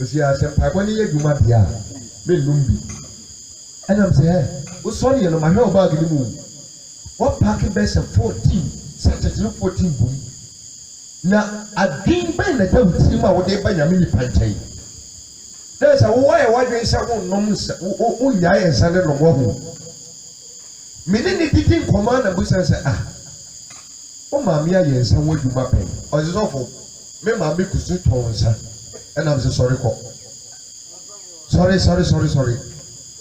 osi asem paibo ni ye dwuma bia me lumbi enam se he wo sorry ye no ma hwe oba gidi mu wo pack best 14 Saturday 14 boom na adin ben na tawu ti ma wo de ba nyame ni panchai na sa wo wa dwen sa wo nom wo nyae nsa ne no ho mene ni didi nkoma na busa se o ma me aye nsa wo dwuma pen o se sofo me ma me kusu ton nsa enam se sorry ko sorry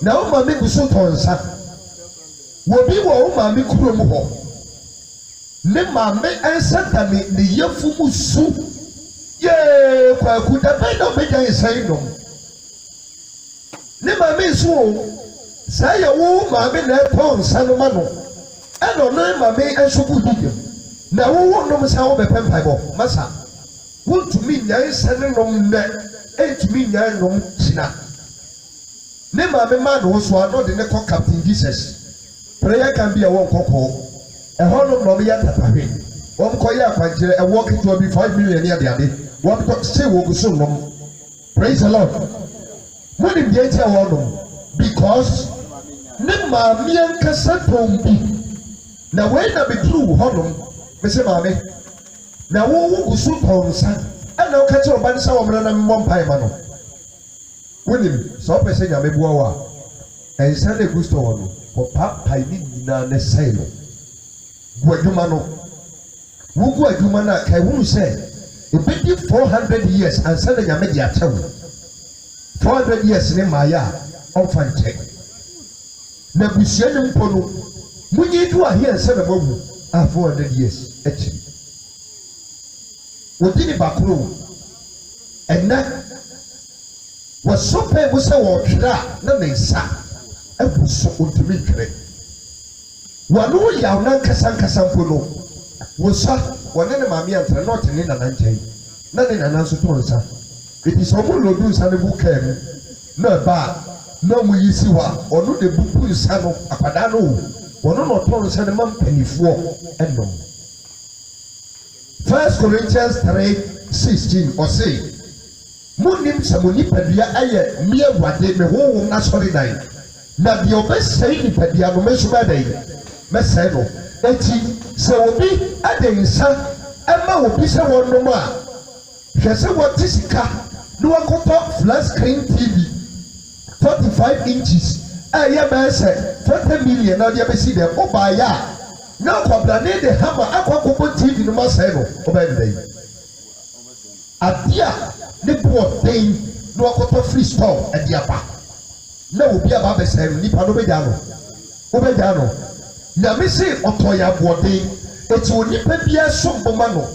na o ma me kusu ton nsa wo bi wo o ma me kuro mu ho ne ma me ensa ta me ne yefu mu su ye kwa ku da be no be jan sai no ne ma me su o sai ya wo ma me na ton nsa no ma no e no no ma me enso ku di na wo no msa wo be pempai bo masa wo to me nya nsa ne no ne e to me nya no china ne ma me ma no so ado de ne ko Captain Jesus prayer can be a one koko e hono no me ya tatahwe wo ko ya kwankire e work to be 5 million ya de ade wo to say wo guso no praise the Lord money be enti a wo no because ne ma me ankasa tombi na we na be true hono me se ma me na wo guso tonsa ana o ka che oba nsa wo mra na mmom pai ma no wonim so pese nya me bua wa ensa de gusto wo no ko pai ni na ne sai no guaduma no wo guaduma na kai hunu se e be 400 years ansa de nya me dia tawo 400 years ne maya on fante na busia ne mpo no munyi du ahia ensa na mawu 400 years actually wodi ni bakro enna wo sope wo se wo twira na ne nsa abuso ontumi twere wano ya na nkasa mpo no wo sa wone ne maami antra not ne na nankyai na ne na nanso to nsa eti so mo lodu nsa ne buka mu na ba na mo yisi wa ono de buku nsa no akwada no wono no to nsa ne mampanifuo ennom 1 Corinthians 3:16 or say munim samoni padua aye mia wade me wo na sori dan na bi obesai ni padua no mesu badai mesai no eti se obi adensa ema obi se wonnom a hwese woti sika no wakoto flat screen TV 45 inches aye be se 40 million na dia be si dem obaya na kwabla ne de hama akwakopo TV no masai no obaya dai adia ne bo den no wakoto free store adiapa na obi aba be sai nipa no be ja no na me se otoya boden eti onipa bia somboma no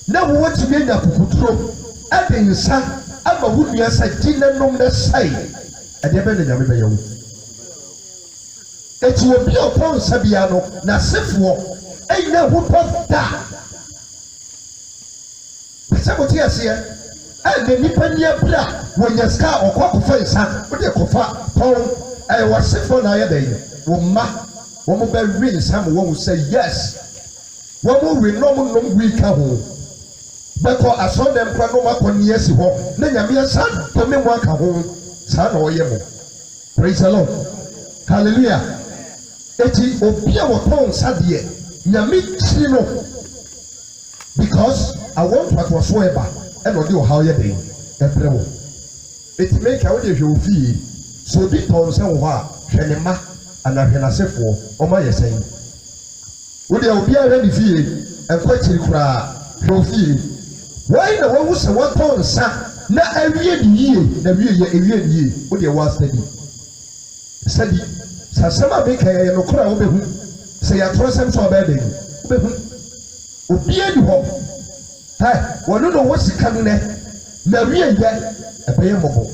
na wo wati me nya kukuturo ade nsa ama wo nua sa ginenom na sai ade be nya me be yawo eti obi opon sabia no na sefo enya ho da pese boti ase ade nipa nia bra wo nya ska okokofa nsa wo de kofa pon wo sefo na ya dey wo ma wo mo be win sam wo say yes wo mo win no mo we ka ho beko aso dem kra no makoni asi ho na nyame asa to me mo aka ho sa na wo ye mo praise the Lord hallelujah eti obi a wo ton sade nyame chi no because I want what was so eba e no de o how ye dey e pre wo eti make how de hwe ofie so bi ton se wo ha hwe ne ma ana hwe na sefo o ma ye sen wo de obi a hwe ni fie enko chiri kura hwe ofie why na wo se wo ton sa na awie di yie na wie ye ewie di yie wo de wa study sasema be kaya no kura wo be hu se ya trosem so ba dey wo be hu obi edi ho wono no wo sika ne na wie ye ebe ye mobo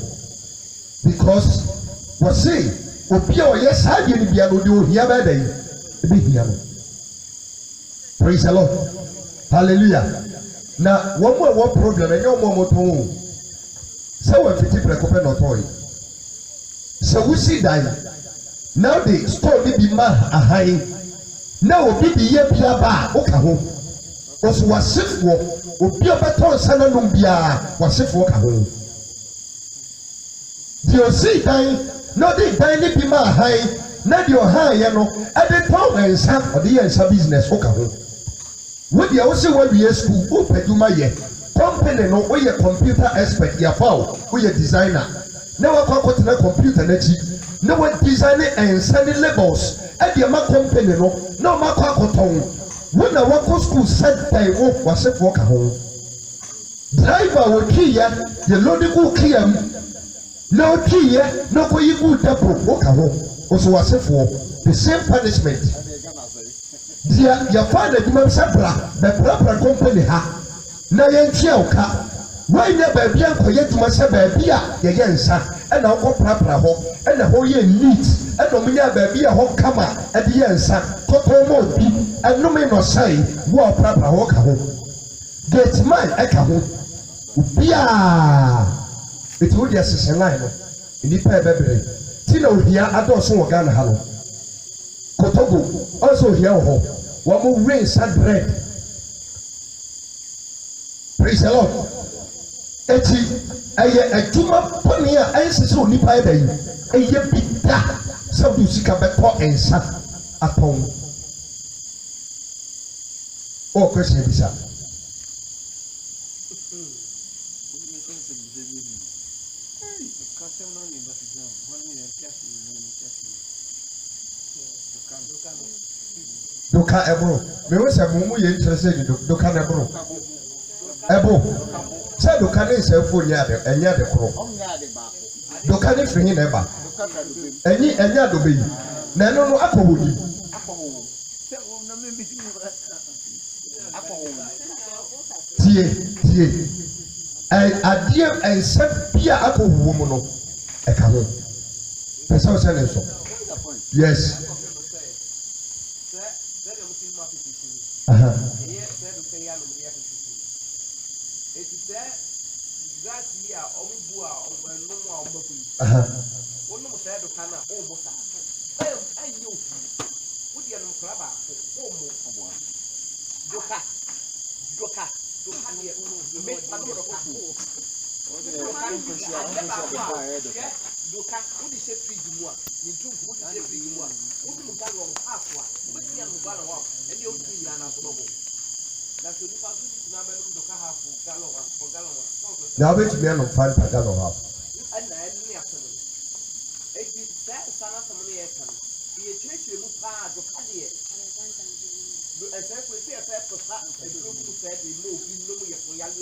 because what say obi a oye saadie ni bia no de ohia ba dey ebe hia no praise the Lord hallelujah na wo mo wo problem enyo mo ton se wo fiti prekope no toy se wo si dai now the store ni bi ma ahai na obi di ye bia ba o ka ho oso wasefo obi obeton sana no bia wasefo ka ho The Osi dying, not the dining Pima high, not your high, at the town and some of the answer business. With the Osi Webby school, who Peduma company no we a computer expert, your foul, we a designer. Now a computer net. No one designing and sending labels at the Ama company no Makakoton. When I walk to school said by walk was a walk home. Driver will key the logical key no key no way good double walk home. Also was a for the same punishment. Dear your father Sabra, the proper company ha. Na Yanka. Why never be uncle yet to myself baby ya yansa and I'll go proper home and the whole year neat and no me baby a home come at the yansa cocoa mo be and no me no say war proper walk home. Get my echo Bia it would yes a line in the pair baby. Tino here I don't so gun hallow. Kotogo also here home. One more rain sad bread. Praise the Lord. Eti eye adwuma poni a ense so nipa eda yi eye bida sabu sika beto ensa aton o question bisa doka ebro me wo se mumu ye interest doka na ebro ebo say do can say phone ya de enya de kro do can free him eba enya do be na no no akobodi tie adie ense bia akowo mu no e ka ho pesa o say ne so yes now bet me no find per gallon half.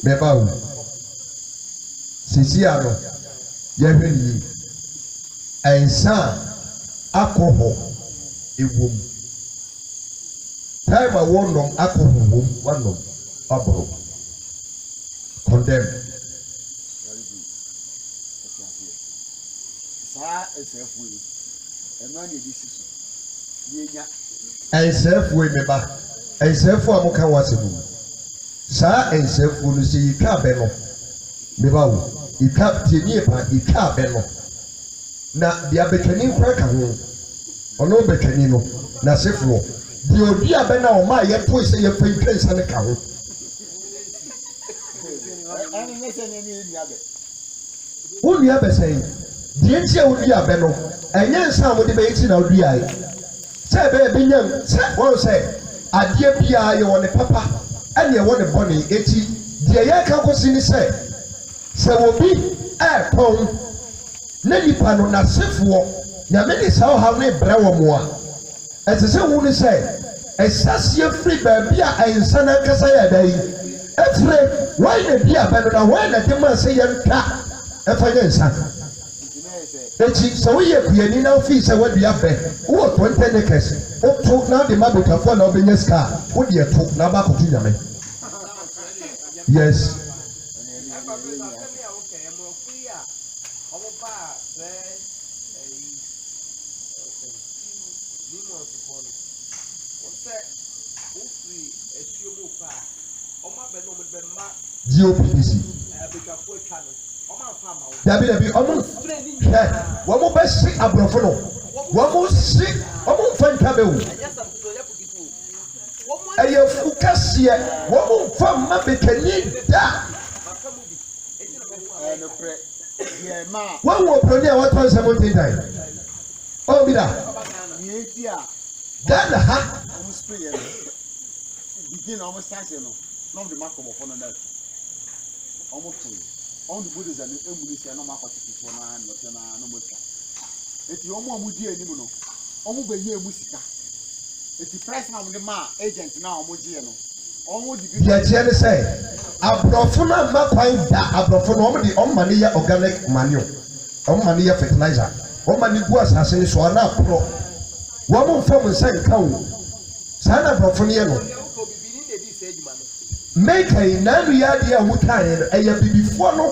Beba sisi ano yehwe ni ensa alcohol ewom time a wonom alcohol wom wanom abro condemn very good sa esefu eno na edisi so yenya esefu meba esefu amuka wasebu sa esefu no se yika be no meba wo yika tienie pa yika be no na dia betani nkwa ka ho ono betani no na sefu di odi abe na o ma ye to se ye fa ntwensa ne ka ho ani mese ne ni edi abe wodi abe sen die nti a wodi abe no enye nsa mo de be yiti na odi ai se be be nyam se won se adie bia ye woni papa ene ye woni boni eti die ye ka kosi ni se wo bi pon na nipa no na sefuo nyame ni sa ha no ebra wo mo a ete se wu ni se esasie free ba bia ensa na kasa ya dai etre why na bia ba no na why na de man se ye nka efanya nsa eti so we ye kuyani na ofi se wadu ya be wo 20 acres o to na de mabotafo na obenya ska wo de to na ba ko tu nyame yes GOPDC Dabi omo wo mo be si abrofo no wo mo si omo mfanta be wo eye fukasie wo mo mfa ma bekani da Yeah, ma. One will produce what was 17 times. Oh, be that. Then, Almost 3 years. Begin almost start, not the mark of a phone on that. Almost 2. On the Buddhas and the English and no market for no more. If you almost dear, you know, almost a year musica. If you press now the ma agent now, Mogiano. Almost the Jenny say, Abrofuna Maquine, Abrofuna, the Omania organic manure, Omania fertilizer, Omani was as in Swana Pro. One from the same cow, Sana Brofuniano. Make a Nariadia Mutan, a before no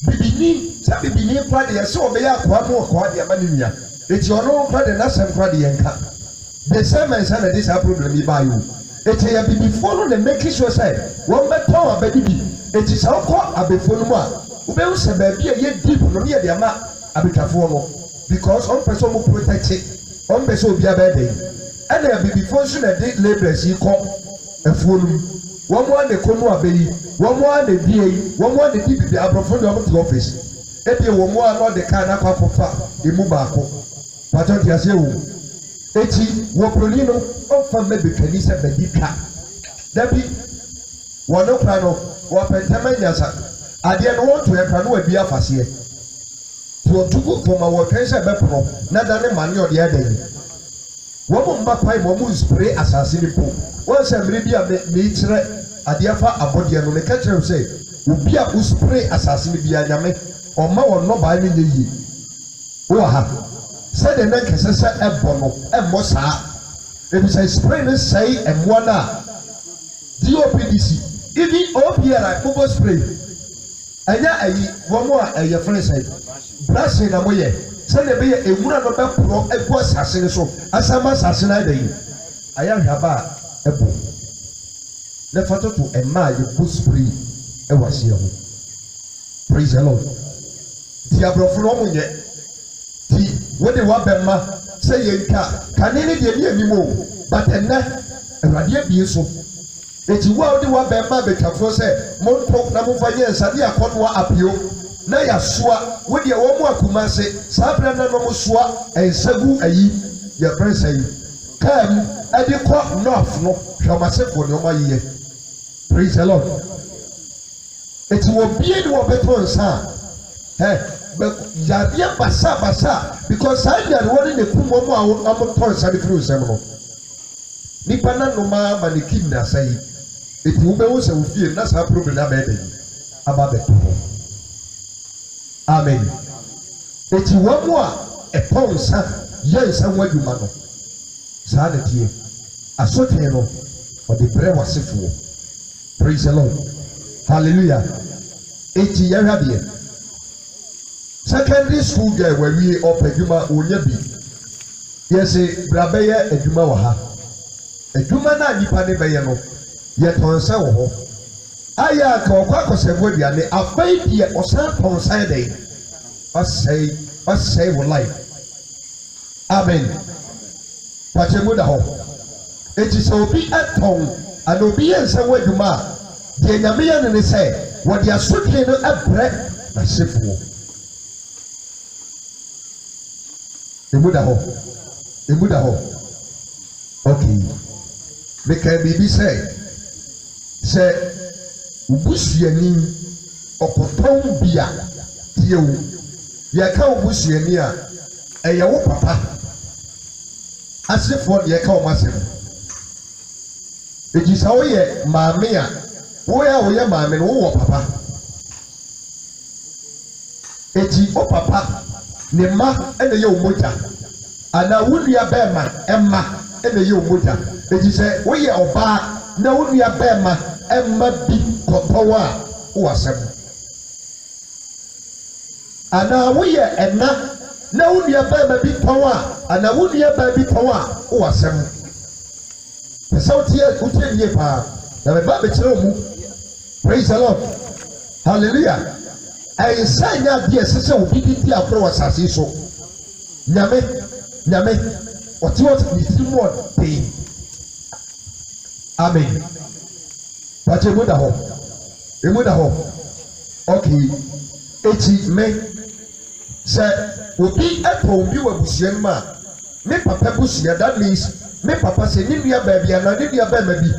Bibini, Sabi Bini Pradia, so they are Quamo Quadia Mania. It's your own Pradia, Nassam Pradianka. The same as this problem by you. It's a before the making sure say, one better baby. It is our call a before one. Ubel Sababi, a deep near the ama, a bit of because on person will protect it, on person will be a bad day. And there be before soon a date laborers you call a fool. One more the Konoa baby, one more the DA, one more the DP, the Abrofon to office. If you one more about the kind of far, the Mubako. But on your Eti Wopolino of maybe Canisa Bedika. Debbie, one plano, Wapentamanyasa. I didn't want to have no be a fassier. To go from our Kensa Bepro, not than a man or the other. One Mapai Momu spray assassin pool. Once a Libya nature, a diafa abodia no catcher say, Ubia who spray assassin Bianame, or more no by me. Oha. Said the neck is a bono and mossa. If it's a spray, say and one DOPDC. If it up here like Bobo spray. And ya one more a friend said, Brassing away. Send a beer a woman of that pro a poor assassin so as I'm assassinated. I am Haba a boom. The photo to a man you put spray. It was here. Praise the Lord. Diablo from yet. What the Wabema say, can any be anymore, but a net and Radia be so. It's well the Wabema because say, Montok Namufaya and Sadia Conwa Apio, Naya Swa, with your Omo Kumase, Sabra Namuswa, and Sabu Ayi, your friend say, come at the court north, no, shall myself for no year. Praise the Lord. It will be a better son. Hey. But Yadia Basa because I had one in the Kumo, I'm toys and through several. Nipana no ma manikina say it will be also fear that's our problem about the people. Amen. It's one more a pound son, yes, and what you man. Sanity, a soteno for the prayer was for. Praise the Lord. Hallelujah. 80 years. Secondary school girl where we up adwuma onya bi. Yes, brabeya adwuma wa ha. Adwuma na nipa ne beye no. Ye tonsa wo ho. Aya ka okwa kosefo duane afai die osan tonsa dey. Say wo life. Amen. Pachemu da ho. Eti so obi aton and obi ensa wo adwuma. De nyame ya ne say wo de asotwe no abrɛ na sefuo. Emuda ho. Okay. Make a baby say ubusuani okoton bia tiewu. Ye ka ubusuani a eye wo papa. Asefo de ye ka o masem. Ejisa wo ye maame a wo ya wo ye maame no wo papa. Eji o papa ne ma ene ye omoja ana wunua bema emma ene ye omoja eti se wo ye oba na wunua bema emma bi kotowa wo asem ana wo ye enna na wunua bema bi towa ana wunua ba bi towa wo asem pesa utie nie pa na me ba be kire mu. Praise the Lord. Hallelujah. I say now dear sister will be the apro was as so. Nyame what you more pain. Amen. But you would have okay. eti me sɛ obi ɛtɔ obi wɔ abusua no mu a me papa busua that means me papa sɛ ne nua baabi anaa ne nua bɛrima bi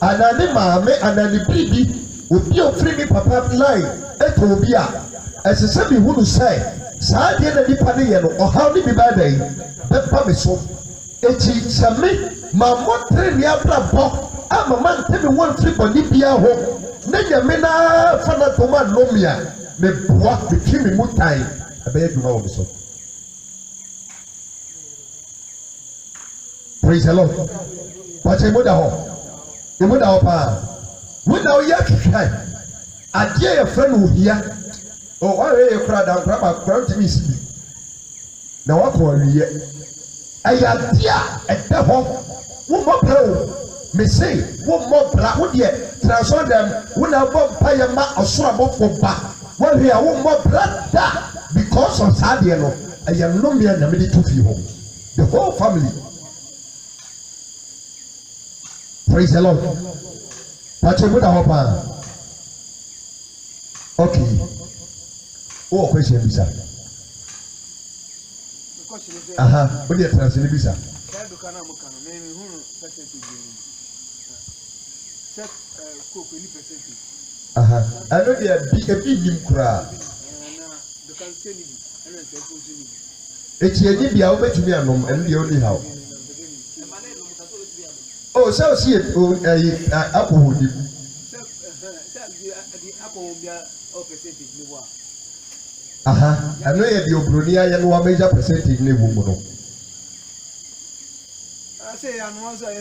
anaa ne maame anaa ne biribi obi a ofiri me papa line ɛtɔ obi a ɛsɛ sɛ mi hunu sɛ saa adeɛ na nipa ne yɛ no ɔhaw ne bi baa da yi bɛba me so eti sɛ me maa mmɔtire ne abrabɔ ama ma ntɛmi wɔn firi bɔnne biara ho ne nyame naa fa na tɔm anomi a me boa me twi me mu tan ɛbɛyɛ dwuma wɔ me so. Praise the Lord. Pàṣẹ ìmúdà hɔ paa wúdà ɔyẹ kìkà adeɛ yɛ fɛ no ohia ɔrɛ yɛ kura dankura ba kura ntumi si bi na wakɔ ɔriyɛ ɛyɛ adeɛ a ɛda hɔ wɔn mɔ brɛ o mese wɔn mɔ bra wɔn deɛ transfer dɛm wɔn na bɔ mpa yɛ ma ɔsoro abɔfo ba wɔn hwɛ a wɔn mɔ bra da because of saa adeɛ no ɛyɛ nnomea na mɛ de to fie hɔ the whole family. Praise the Lord. Pacho muda hopa. Okay. Oh, question bisa. Aha, what do you translate bisa? Aha. I know they are big nim kura. Eti bia obetumi anom and the only how. Oh, so see it. Oh, alcohol. Aha, I know you have Brunia and one major percentage in the woman. I say, I'm also a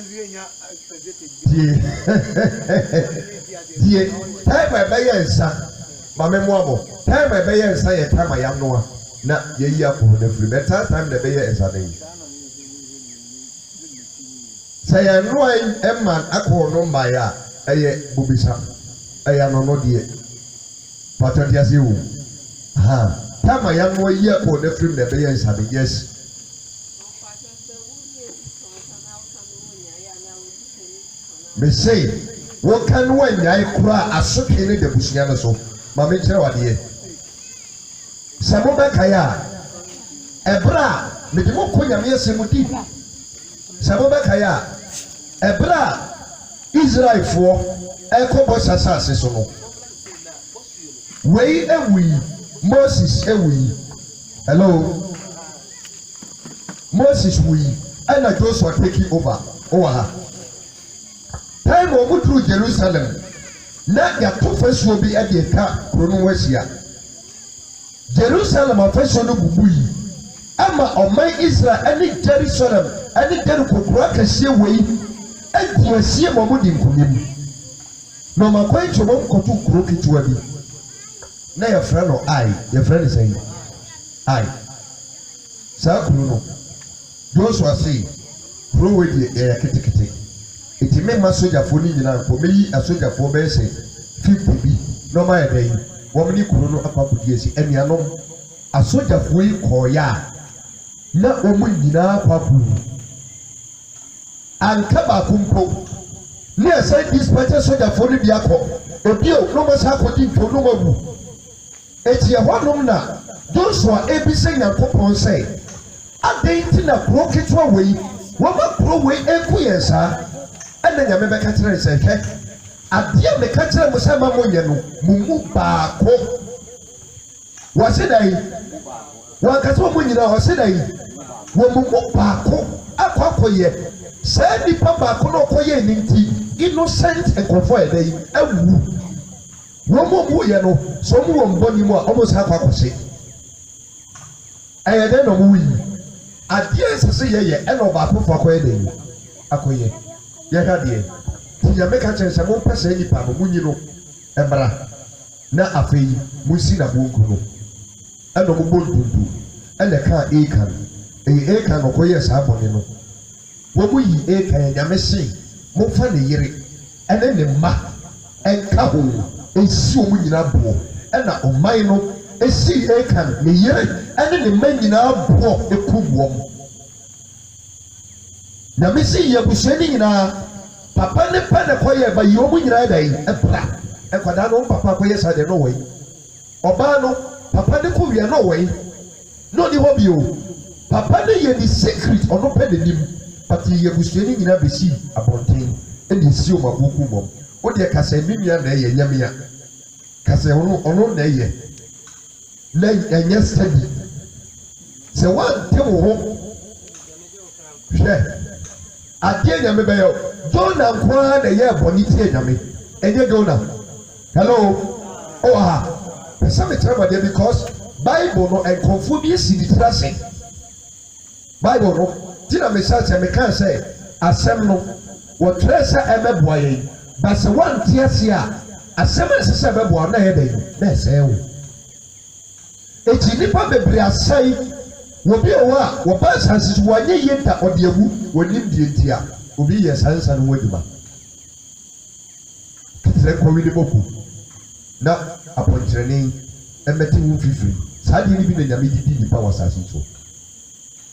time I buy a son, my memoir. Time I buy a son, a time I am no one. Not ye for the free better time the bear is a day. Say I know a man akɔ no mbaya ɛyɛ bubisa ɛyɛ anono deɛ patɔdi ase wo ha tama ya no yi akɔ ne film na ɛbɛyɛ nsabe yes me say wɔn kan wɔ nyae kura asotwe ne de busua no so maame kyerɛ wadeɛ sɛ mo bɛka ya ɛbra mede mo kɔ nyame asɛm di sɛ mo bɛka ya ɛbra Israelfoɔ ɛkɔbɔ sasase so no wei ewui Moses ewui hello Moses wui ɛna Joshua taking over ɔwɔ ha time a wɔn duru Jerusalem na yɛato fasuo bi ɛde ɛka kuro no ho ahyia Jerusalem afasuo no bubu yi ama ɔman Israel ɛne Jerusalem ɛne Jericho kuro akɛseɛ wei ɛdi asie ma ɔmo di nkunim na ɔmo akɔ nkyɛn ɔmo kɔto kuro ketewa bi na yɛfrɛ no Ai yɛfrɛ no sɛn Ai saa kuro no Joshua se kuro wei deɛ ɛyɛ ketekete eti mɛma sogyafoɔ no nyinaa nkɔ mɛyi asogyafoɔ bɛyɛ sɛ 50 bi na ɔmo ayɛ dɛn wɔn ne kuro no akɔ akɔdi esi ɛnuanom asogyafoɔ yi kɔɔyɛ a na wɔn nyinaa akɔ akɔwu anka baako mpo ne ɛsɛ dispatcher sogyafoɔ no bi akɔ obi o na ɔmo sɛ akɔdi nto na ɔmo awu eti ɛhɔnom na Joshua ebisa Nyankopɔn sɛ adan ti na kuro ketewa wei wɔma kuro wei eku yɛn saa ɛna Nyame bɛka kyerɛ sɛ hwɛ adeɛ meka kyerɛ mo sɛ ma mo nyɛ no mo mu baako wɔse da yi wɔnkasa wɔn mo nyinaa wɔse da yi wɔn mo mu baako akɔyɛ saa nipa baako na ɔkɔyɛ ne nti innocent nkurɔfoɔ yɛ da yi awu wɔn mo mu yɛ no so wɔn wɔ mbɔ ne mu a wɔn sɛ akɔse ɛyɛ dɛ na wɔn wu yi adeɛ nsese yɛyɛ ɛna ɔbaako fo akɔyɛ da yi akɔyɛ yɛhwɛ adeɛ ti Nyame ka kyerɛ sɛ mo mpɛ saa nipa no mo nyi no ɛmra na afei mo si na mo nku no ɛna mo bɔ ntuntu ɛna kaa Akan ɛyɛ Akan ɔkɔyɛ saa bɔne no wɔn mo yi Akan yɛ Nyame se mo fa ne yere ɛne ne mma ɛnka ho esi wɔn nyinaa boɔ ɛna ɔman no esi Akan ne yere ɛne ne mma nyinaa boɔ ekum wɔn Nyame se yɛ abusua ne nyinaa papa ne pa ne kɔyɛ ba yi wɔn nyinaa da yi ɛbra ɛkwadaa no papa kɔyɛ saa deɛ no wɔ yi ɔbaa no papa ne ko wia no wei no ni hobby o papa ne ye the secret ono pe de nim but ye busuani nyina besi abonten e de si o mabuku mom o de kasa minua na ye nyamia kasa ono na ye na enye study se wan te wo ho hwe adie nyame be yo Jonah kwa na ye boni tie nyame enye Jonah hello pesa me tell me because Bible no and confu bi si di trase Bible no tina me say me kan say asem no wo trase e meboa yen but se wan tie se a asem se meboa na ye dey na se wo eti nipa bebre asai wo bi o a wo ba sansi wo anye yenta odiagu wonim die ntia obi ye sansa no wodima kire ko wi de boku na apontreni emeti wu fifiri saadi ni bi na nyame didi nipa wasasi so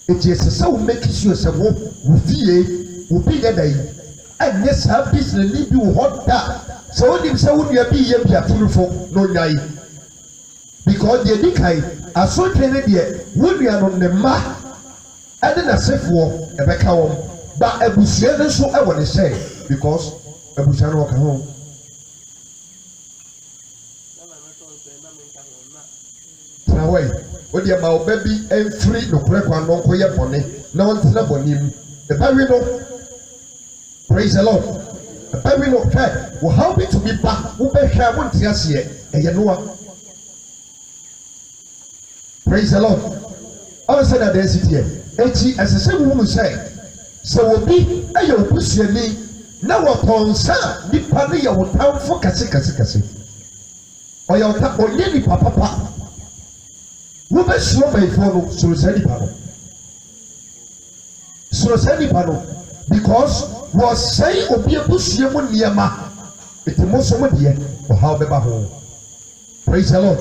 eti esese wo make sure se wo fie wo bi ye dai anye sa business ni bi wo hoda so wo dim se wo nua bi ye bi aturufo no nyai because the dikai asotwe ne de wo nua no ne ma ade na sefo ebeka wo ba abusua ne so e wo ne say because abusua no ka ho Nawai, what your mouth baby and free no crack one no koya pony, no one's not on him. The baby no praise the Lord. The baby no care will help me to be back. Who be here won't yes yet, and you know. Praise the Lord. I said that there's it here. H as a same woman say, so will be a your pussy now upon sa the party you will town for kasi. Or your tap or nearly papa. Wo be so by for so sani pano because was say obi abusuye mu niema etimo so mo de o how be ba ho praise the Lord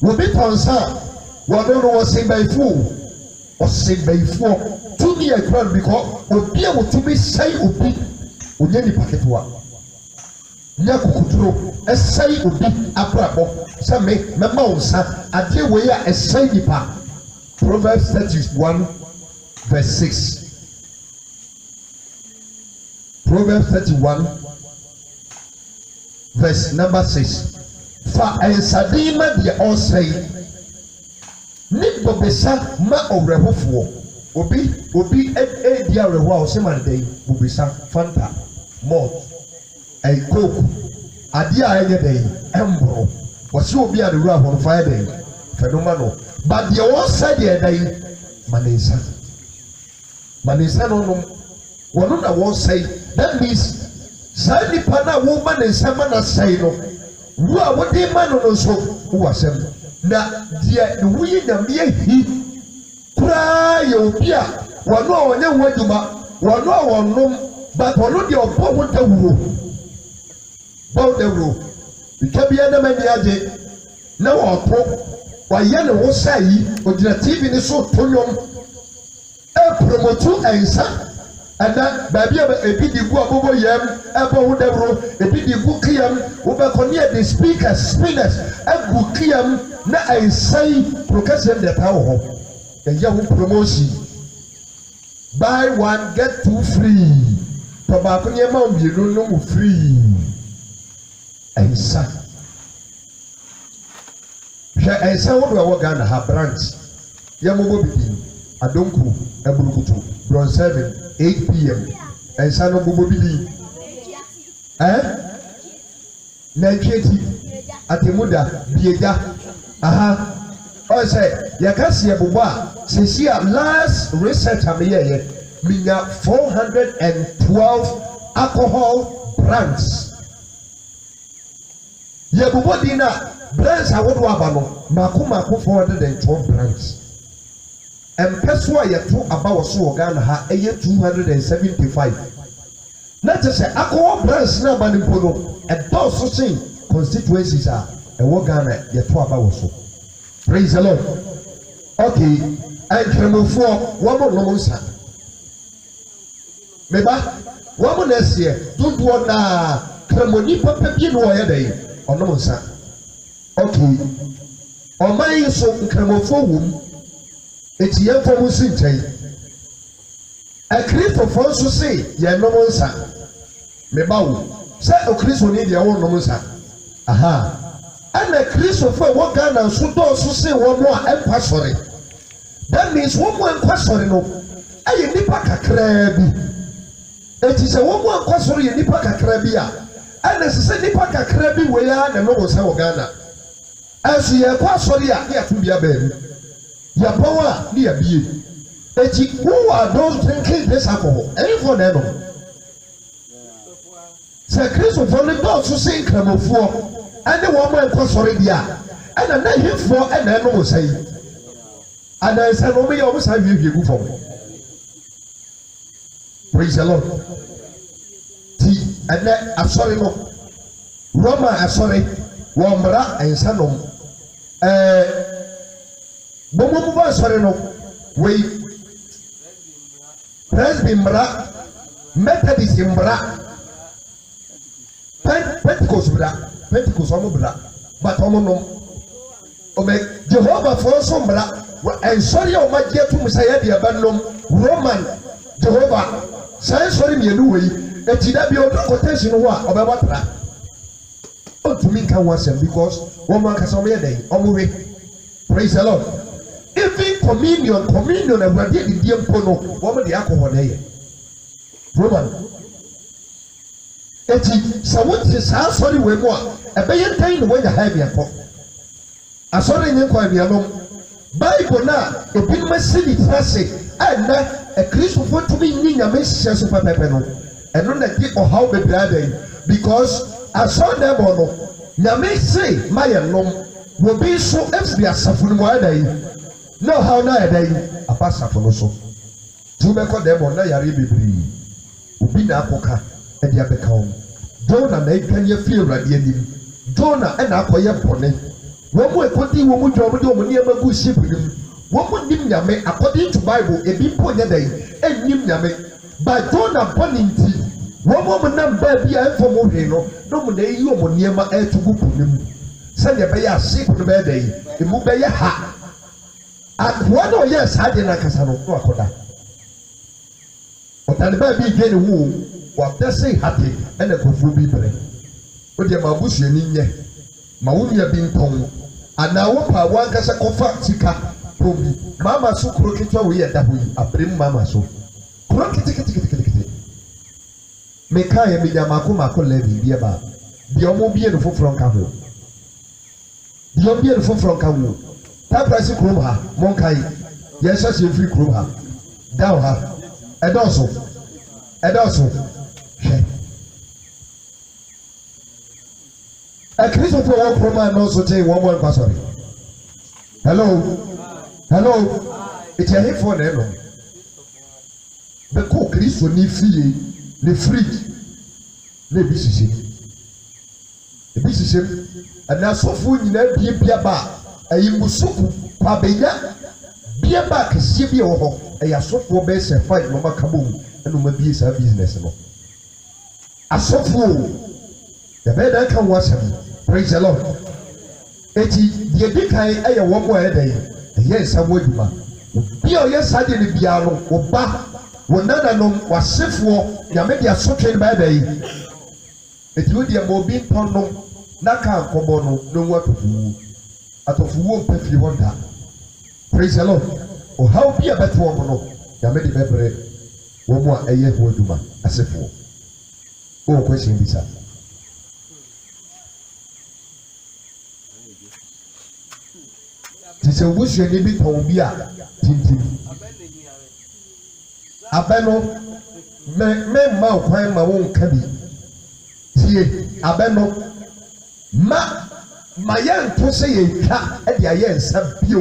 wo be tonsa wo no was say by fool o say by fool to me a crowd because obi a wo to be say obi onye ni paketwa nya kukuturo esai obi abrabo say me mema onsa ade we a esai nipa Proverbs 31 verse 6 Proverbs 31 verse number 6 fa ensadima de osai ni bobesa ma obrehofo obi e dia reho a osemande bobesa fanta malt ay coke ade a enye dey embro wose obi a de wura ho fire dey phenomenal but the one side dey manisa no wono na one say that means say ni pana wo manisa mana say no wo a wo dey man no so wo asem na dia the wuyi na me hi kura ye obi a wono onye wo aduma wono wonom but wono de obo wo dawuro bawdawuro ikabia na mani age na wo to waye ne wo sai odina TV ni so tonwom e promote ensa ana baby ebi di gu abobo yam ebo wo dawuro ebi di gu kiyam wo be konia the spinners agu kiyam na ensai procasem de ta wo ho ye wo promotion buy one get two free to ba ko nie ma obienu no mu free ensa ensa wo do wo Ghana ha branch ya mo bo bidin adonku eburukutu bron 7 8 p.m. ensa no bo bidin na tweti atemuda bieja aha o say ya kasi ebobo a sesi a last research am ye minya 412 alcohol brands ye bobo dina brands awodo aba no mako 412 brands empeso a yeto aba wo so Ghana ha eye 275 na te say alcohol brands na aba nimpo no e do so sin constituencies a e wo Ghana yeto aba wo so praise the Lord okay and kremofo wo mo no nsa meba wo mo na sie dodo na kremoni papa bi no ye dey ono nsa okay ɔman so nkramofo wom eti yɛn fɔm si nkyɛn akristofo nso se yɛn nom nsa meba wo sɛ okristo ni deɛ wɔn nom nsa aha ɛna kristofo a wɔn Ghana nso dɔɔso se wɔn a ɛnkwa sɔre that means wɔn a ɛnkwa sɔre no ɛyɛ nipa kakraa bi eti sɛ wɔn a ɛnkwa sɔre yɛ nipa kakraa bi a ɛna sɛ nipa kakraa bi wɔ ya na nom nsa wɔ Ghana ɛnso yɛ kɔ asɔre a ne yɛato bia baabi yɛpɔn a ne yɛbie eti who are those drinking this alcohol ɛyinfo na ɛnom sɛ kristofo no dɔɔso se nkramofoɔ ɛne wɔn a ɛnkɔ sɔre deɛ a ɛna na hinfoɔ ɛna ɛnom nsa yi adansa na wɔn yɛ wɔn saa wiewie gu fam praise the Lord ti ɛnɛ asɔre no Roma asɔre wɔn mmara nsa nom bɔnbɔn bɔ asɔre no wei presby mmara Methodist mmara Pentecost mmara Pentecost wɔn mmara but wɔn nom ɔmɛ Jehovah fo nso mmara nsɔre a wɔn agye tum sɛ yɛde ɛbɛ nom Roman Jehovah saa nsɔre mmienu wei eti dabi ɔdo quotation hɔ a ɔbɛbɔ tra ɔntumi nka ho asɛm because wɔn ankasa wɔn yɛ dɛ wɔn we praise the Lord even communion awurade didie mpo no wɔn de akɔ hɔ n'ɛyɛ Roman eti sɛ wote saa asɔre wei mu a ɛbɛyɛ ntan na wɔnya ha ebiakɔ asɔre nye nkɔ ebianom Bible na ebinom asi ne tira se ɛnna akristofo tumi nyi nyame hyehyɛ so pɛpɛpɛ no ɛno na di ɔhaw bebree adan because asɔre na ɛbɔ no nyame se ma yɛ nom wobi nso efiri asafo no mu adan na ɔhaw na adan aba asafo no so tí wobɛkɔ dɛm ɔna yare bebree obi na akɔka ɛde abɛka wɔn Jona na edwa ne afiri awurade anim Jona ɛna akɔyɛ bɔne wɔn mu ekɔdi wɔn mu dwa wɔn de wɔn nneɛma gu ship nim wɔn mu nim nyame according to Bible ebi mpo nyɛ dɛ ɛnnim nyame but Jona bɔne nti wɔn mu nam baabi a ɛfɔ mu hwee no na wɔn na eyi wɔn nneɛma ɛto gu po nim sɛdeɛ ɛbɛyɛ a ship no bɛyɛ dɛ emu bɛyɛ ha akoa na ɔyɛ saa deɛ n'akasa no no akɔda ɔtane baabi dwe ne ho wadɛsɛ hate ɛna nkurɔfoɔ bi brɛ wodeɛ ma abusuani nyɛ ma wo nua bi ntɔn anaa wo pa wankasa kɔfa sika pɔn bi maama so kuro ketewa wei yɛ da hɔ yi abrɛm maama so kuro keteketekete meka yɛ menya maako lɛbi bi ɛba deɛ ɔmo bie no foforɔ nka ho deɛ ɔmo bie no foforɔ nka ho taprasi kurom ha monka yi yɛhyɛ hyɛ firi kurom ha down ha ɛdɔɔso hwɛ akristofo wɔn kurom a nɔɔso kye wɔn bɔ nkwa sɔre hello eti ahefo na ɛnɔ bɛkɔ kristo ne fie ne fridge na ebi sisi ɛna asɔfo nyinaa bie ba ɛyi musuku kwabenya bie ba kɛseɛ bi wɔ hɔ ɛyɛ asɔfoɔ bɛyɛ sɛ 5 na ɔma kabo mu ɛna ɔma bie saa business no asɔfoɔ yɛbɛyɛ dɛ ka ho asɛm praise the Lord eti deɛ di kan ɛyɛ wɔn mu a ɛyɛ dɛ ɛyɛ nsɛm wɔ adwuma obi a ɔyɛ saa deɛ ne biara no ɔba wɔn nananom wɔasefoɔ nyame de asotwe no bɛyɛ dɛ eti o deɛ ma obi ntɔn no n'aka nkɔbɔ no n'onwu atɔfuwuo mpɛ firi hɔ da praise the Lord ɔhaw bi a bɛto wɔn no nyame de bɛbrɛ wɔn mu a ɛyɛ ho adwuma asefoɔ wɔn question bi sa. Ti sɛ wusuani bi tɔn bi a tintim abɛ no mɛ mma kwan ma wɔn nka bi tie abɛ no ma yɛn nto sɛ yɛn twa ɛde ayɛ nsa bio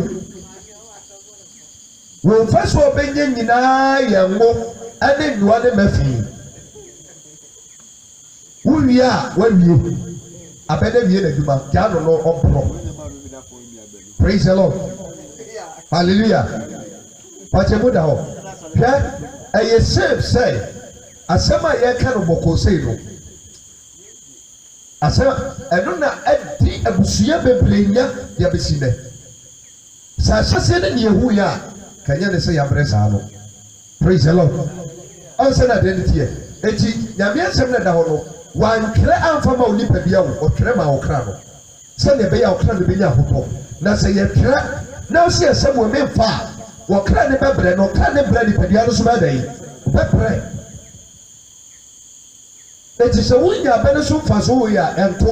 wɔn fɛ so ɔbɛnyɛ nyinaa yɛn ngo ɛne nnua ne mɛfii wuwie a wawie abɛ no wie n'adwuma gya no ɔborɔ. Praise the Lord. Hallelujah. Pàtẹ́mu da hɔ. Hwɛ ɛyɛ save sɛ asɛm a yɛka no bɔkɔ sei no. Asɛm ɛno na ɛdi abusua bebree nya deɛ bɛsi nɛ. Sa hyɛseɛ ne neɛ hu ya kanya ne sɛ yɛabrɛ saa no. Praise the Lord. Ɔnsɛ na deɛ ne teɛ eti nyame asɛm na da hɔ no wantwerɛ amfa ma onipa bia wo ɔtwerɛ ma ɔkra no sɛdeɛ ɛbɛyɛ a ɔkra no bɛnya ahotɔ na sɛ yɛtwerɛ na ɔsi asɛm wɔ memfa a wɔkra ne bɛbrɛ no ɔkra ne brɛ nipadua no so bɛda yi bɛbrɛ eti sɛ wonya abɛ ne so mfa so wɔ yi a ɛnto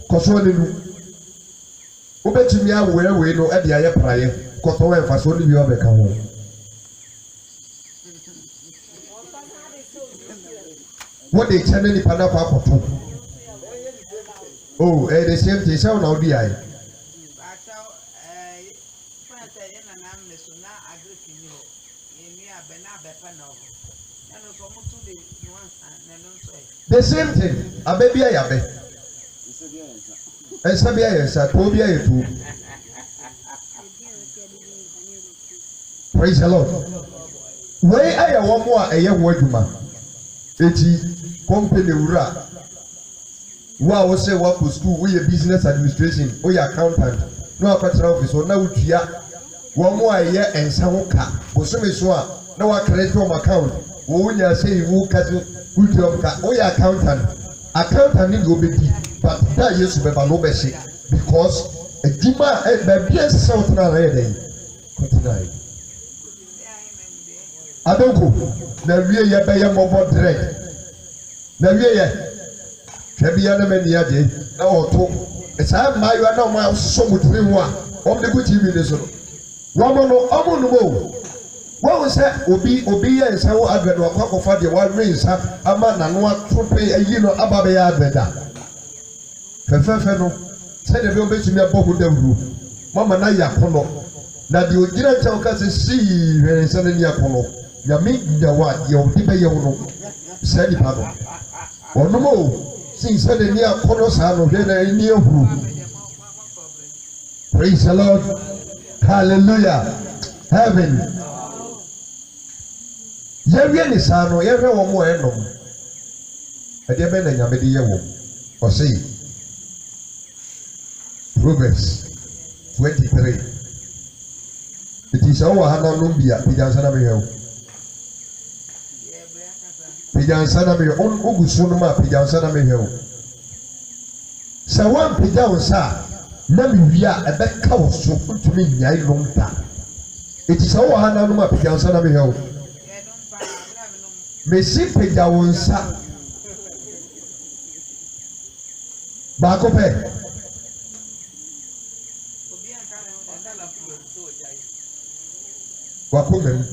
kɔsoɔ ne nu wobɛtumi awoewei no ɛde ayɛ praeɛ kɔtɔ wɔ ɛmfa so ne bi ɔbɛka ho. What they tell me nipa na kwa koto. Oh, the same thing. Say na odi ai. The same thing. Abebi ayabe. Ensa bi ayensa, to bi ayetu. Praise the Lord. Wei aya wo mo a eye ho adwuma. Eti company wura wa wo say wa ko school we business administration we accountant no akwatra office na wutua wo mo aye ensa ho ka bosome so a na wa credit on account wo nya say wo ka wutua ka we accountant ni go be di but that yesu be ba no be she because eduma ba bia se so na re dey continue adonko na wie ye be ye mobo dread na wie ye twabia na mani ade na oto esa mayo na mo so mutiri ho a om de ku tv ne so no wo no mo wo se obi ye nsa wo advert wa kwakofa de wa re nsa ama na no atope ayi no aba be ya advert fefefe no se de be obetumi abohu dawuru mama na yakono na de ogira ncha o ka se si hwere nsa na ni yakono nyame nyawa ye odi be ye wo no se ni pa no ono mo sin se de ni yakono sa no hwe na ni ehuru. Praise the Lord. Hallelujah. Heaven. Yewie ni sa no ye hwe wo mo enom ade be na nyame de ye wo o say Proverbs 23. It is our Hana Lumbia, Pijansana Mill. Pijansana Mill, on Ugusunuma, Pijansana Mill. So one Pijansa, Namibia, a back cow, so put to me, Yai Longta. It is our Hana Luma, Pijansana Mill. Messi Pijansa Bacope. Wakumem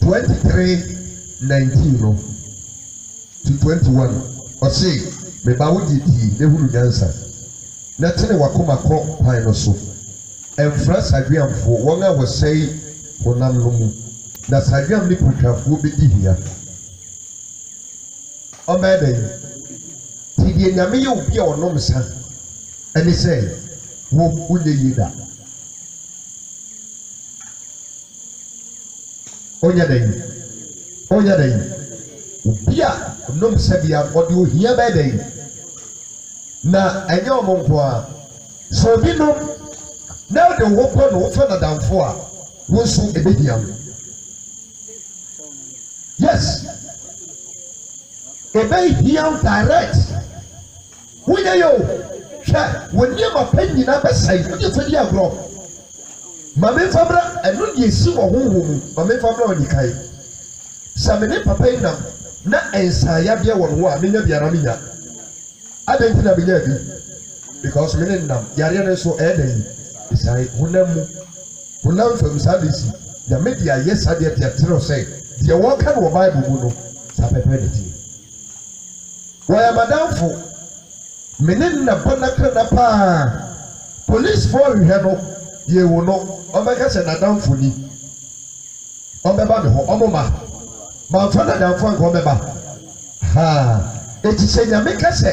23:19 no to 21 or say me ba wo di ne hunu nyansa na tene wakoma kɔ kwan no so emfra sadwiamfo wɔn a wɔsɛe honam no mu na sadwiam ne putwafoɔ bɛdi hia ɔmɛdɛn ti die nyame yɛ obi a ɔnom sa ɛne sɛ wo wonyɛ yie da onya den obi a nom sabia ɔde ohia bɛ den na ɛnyɛ ɔmo nko a so obi nom na ɔde wo kɔ no wofa na damfo a wo nso ebehia mo yes ebehia direct wonya yo hwɛ wo nneɛma pa nyinaa bɛsɛe wode fa di agorɔ Mame fabra enu die si wo honhom mame fabra oni kai samene papa ina na ensa ya bia won ho a menya biara menya adenti na menya bi because mene nam yare ne so eden isai honam fam sadisi ya media yes ade tiatro say de wo ka no bible mu no sa pepe ne ti wo ya madamfo mene na bona kana pa police for you he no ye wo no Omeka se na damfo ni omeba me ho omoma ma fa na damfo nko omeba ha eti se nya meka se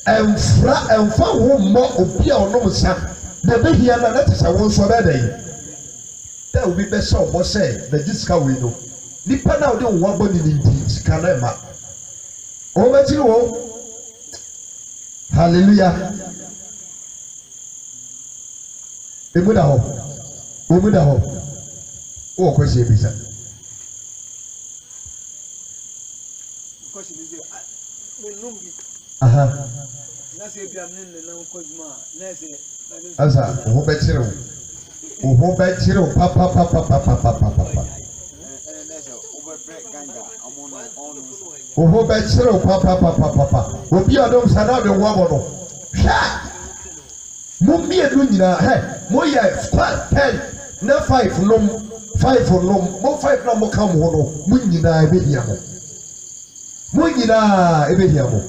emfa ho mo obi a onom sa na behia na te sa won so be dan da obi be se obo se na jiska we no nipa na ode wo aboni ni ndi sika na ma o ma ti wo hallelujah emu da hɔ emu da hɔ wɔ kwesi ebisa. Aha. Asa wo bɛ kyerɛ wo bɛ kyerɛ wo papapapapapapapa. Wo bɛ kyerɛ wo papapapapapa. Obi a dɔm sana de wo abɔ no. Hwɛ. Mo mmienu nyinaa mo yɛ squad 10 na 5 nom mo 5 na mo ka mo ho no mo nyinaa ebehia mo. Mo nyinaa ebehia mo.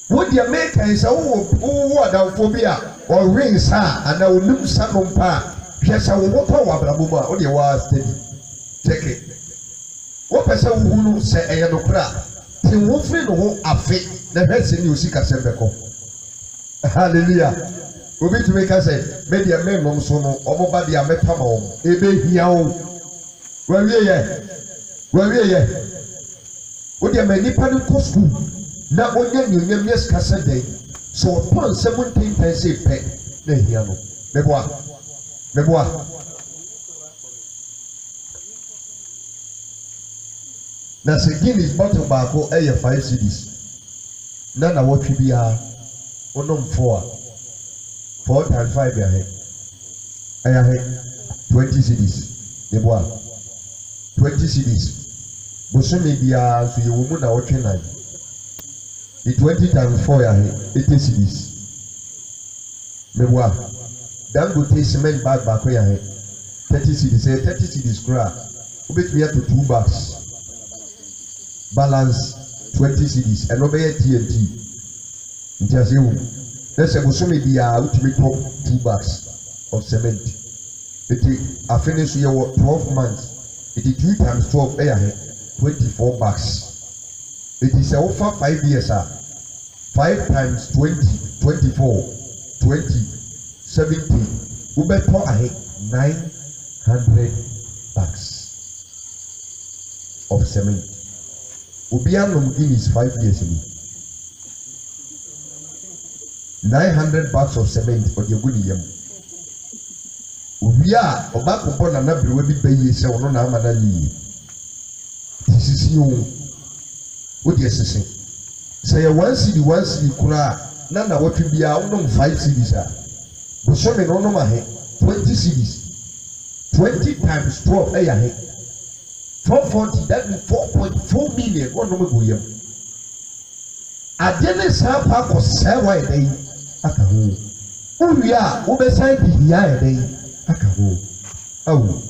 Wo deɛ meka yi sɛ wo adamfo bi a ɔwe nsa ana onim nsa no mpa a hwɛ sɛ wo wotɔ wɔ abrabɔ mu a wo deɛ waa steady teke wopɛ sɛ wohunu sɛ ɛyɛ nokorɛ a te wo firi ne ho afe na hwɛ sɛ ne osi kasɛm bɛkɔ. Hallelujah. Obi tumi ka sɛ me deɛ menom so no ɔmo ba deɛ mɛtama wɔn ebehia wo wawie yɛ wo deɛ ma nipa no kɔ sukuu na onye nyonyam yɛ sika sɛ dɛn sɛ ɔtɔ nsɛm ntentan sɛ pɛ na ehia no meboa na sɛ Guinness bottle baako ɛyɛ 5 cedis na wɔtwe biara onom 4 times 5 yɛ ɛyɛ 20 cedis meboa 20 cedis bosome biara nso yɛ wɔ mu na wɔtwe 9. The 20 times 4 yɛ 80 cedis. Meboa. Dangote cement bag baako yɛ 30 cedis. 30 cedis kura. Wobɛtumi ato 2 bags. Balance 20 cedis. Ɛno bɛyɛ TNT. Nti ase wo. Na sɛ bosome biara wotumi tɔ 2 bags of cement. Eti afe ne so yɛ wɔ 12 months. Eti 2 times 12 ɛyɛ 24 bags. It is over 5 years, 5 times 20, 24, 20, 70. We better 900 bags of cement. Ubianum Guinness 5 years. 900 bags of cement for the good year. We are about to put another baby baby, so no namanali. This is you. What do you say? Say 1 cedi kura na wɔtwe bia wonom 5 cedis a bosome no nom 20 cedis 20 times 12 ɛyɛ 440 that means 4.4 million wɔnom go yam ade ne saa pa akɔ sɛ wa ɛdɛ yi aka ho wowie a wobɛsan de hia ɛdɛ yi aka ho awo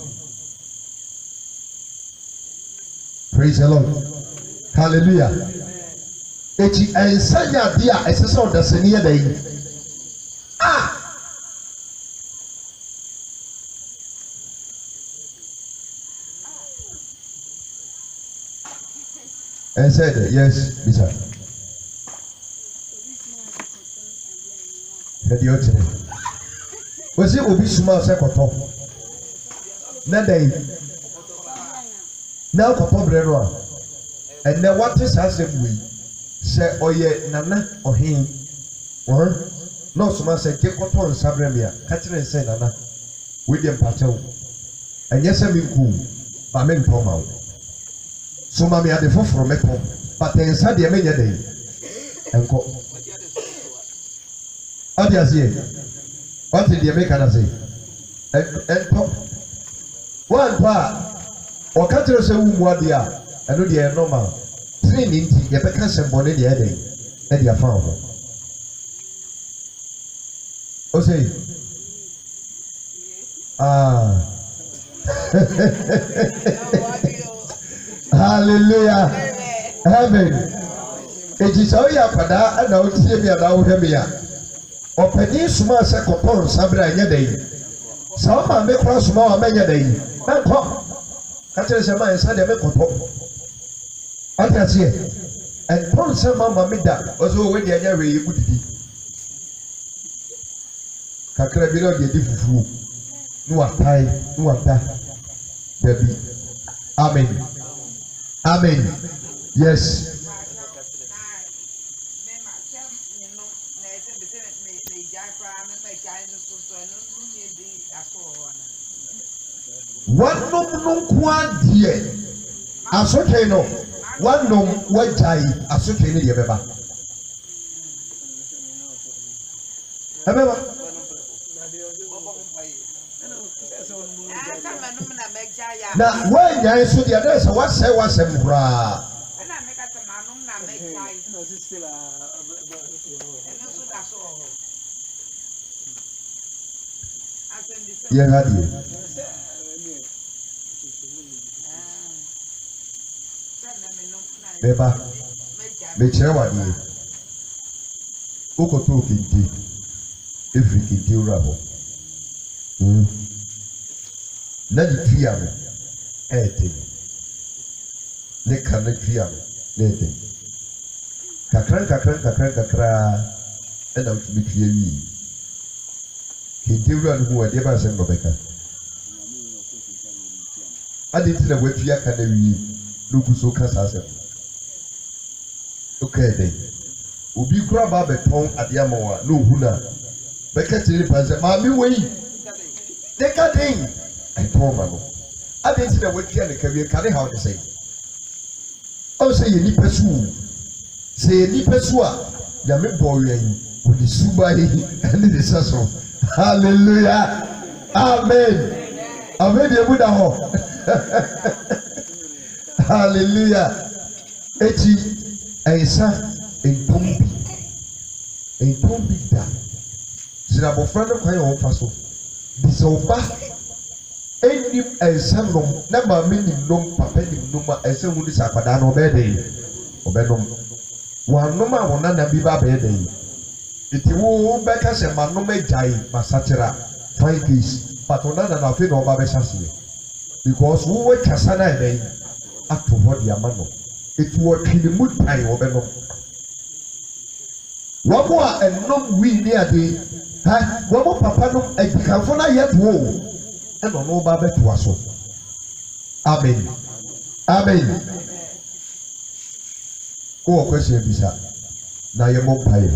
praise the Lord. Hallelujah. Eti ensanya dia esese odasani ya dai. And said yes, bisa. Hadi oche. Wasi obi suma se koto. Na dai. Na koto brero a. And then what is asem we say oye nana ohin no so ma say ke koto nsabrem ya ka kire say nana we dem pachew enye se mi ku ba me nto ma wo so ma me ade foforo me tom but ensa de me nya dey enko ade asie what de me kana say ento one pa o ka kire say wu mu ade a eno de normal three ninti ye beka sembo ne de ede e de afa ho o say hallelujah heaven eji so ya kwada na o tie mi ada wo hwe mi a opani suma se kopon sabra nya dai so ma me kra suma wa menya dai na ko ka tere se ma ensa de me kopo ati asie and pon se mama me da ozo we de anya we yiku didi kakra bi no de di fufu no atai no ata baby amen amen yes wanom no nkoa die asotwe no wanom wajai asotwe ne de beba ebeba na wanya so de ada sɛ wasɛm kura yɛ hadi beba me kyerɛ wadeɛ wokɔtɔ kente efiri kente wura hɔ na de tuya no ɛɛden ne ka ne tuya no na ɛden kakra ɛna wotumi tuya wie kente wura no ho ɛdeɛ ba asɛm bɛka ade nti na watuya ka na wie na ogu so ka saa asɛm okay then obi kura ba betɔn adeɛ ama wa na ohu na bɛka kyerɛ nipa sɛ maame wei de ka den ɛtɔn ma no ade nti na watua ne ka wie ka ne ha ɔde sɛ ɔn sɛ yɛ nipa so sɛ yɛ nipa so a nyame bɔ yɛn wɔde suba yi ɛne de sɛ so hallelujah amen amen deɛ mu da hɔ hallelujah eti ɛnsa ntɔn bi da sina abɔfra no kwan yɛ wɔn fa so bisɛ ɔba enim ɛnsa nom na maame nim nom papa nim nom a ɛsɛ hu ne sɛ akwadaa no ɔbɛyɛ dɛ ɔbɛnom wɔanom a wɔn nana bi ba bɛyɛ dɛ eti wo bɛka sɛ manom agyae masakyera 5 days but wɔn nana no afei na ɔba bɛhyɛ aseɛ because wo wɔ kasa na ɛdɛ ato hɔ de ama no eti wɔtwi ne mu tan wɔbɛnom wɔn a ɛnom wii ne ade ha wɔn papa nom adikanfo na yɛ to ɛna ɔno ba bɛtoa so amen amen wowɔ kwɛhyɛ bisa na yɛ mɔ mpaeɛ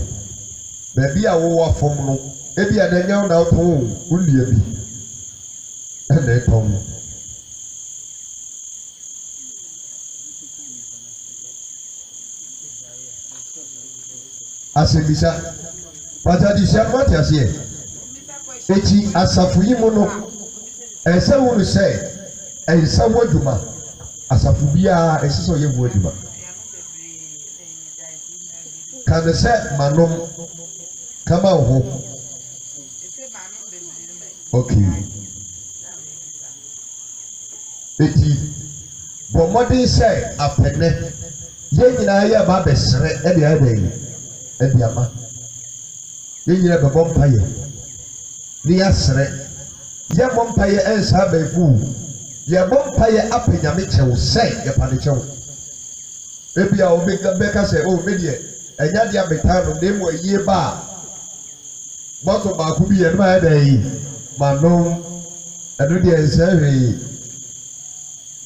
baabi a wowɔ fam no ebi a na nyɛ na ɔtɔn wo nnua bi ɛna ɛtɔn asɛbisa patadisia no ate aseɛ eti asafo yi mu no ɛsɛ wo no sɛ ɛnsa ho adwuma asafo biara ɛsɛ sɛ ɔyɛ ho adwuma ka ne sɛ manom kama wo ho okay eti bɔ mmɔden sɛ apɛnɛ yɛn nyinaa yɛ ba abɛsrɛ ɛde ɛde yi ɛde ama yɛn nyinaa bɛbɔ mpaeɛ ne yɛasrɛ yɛbɔ mpaeɛ ɛnsa abɛɛfo yɛbɔ mpaeɛ apɛ nyame kyɛw sɛ yɛpa ne kyɛw ebi a bɛka sɛ o me deɛ ɛnya deɛ abɛtaa no na emu ayie ba a bɔtɔ baako bi yɛ no ayɛ dɛ yi ma nom ɛno deɛ nsɛ hwee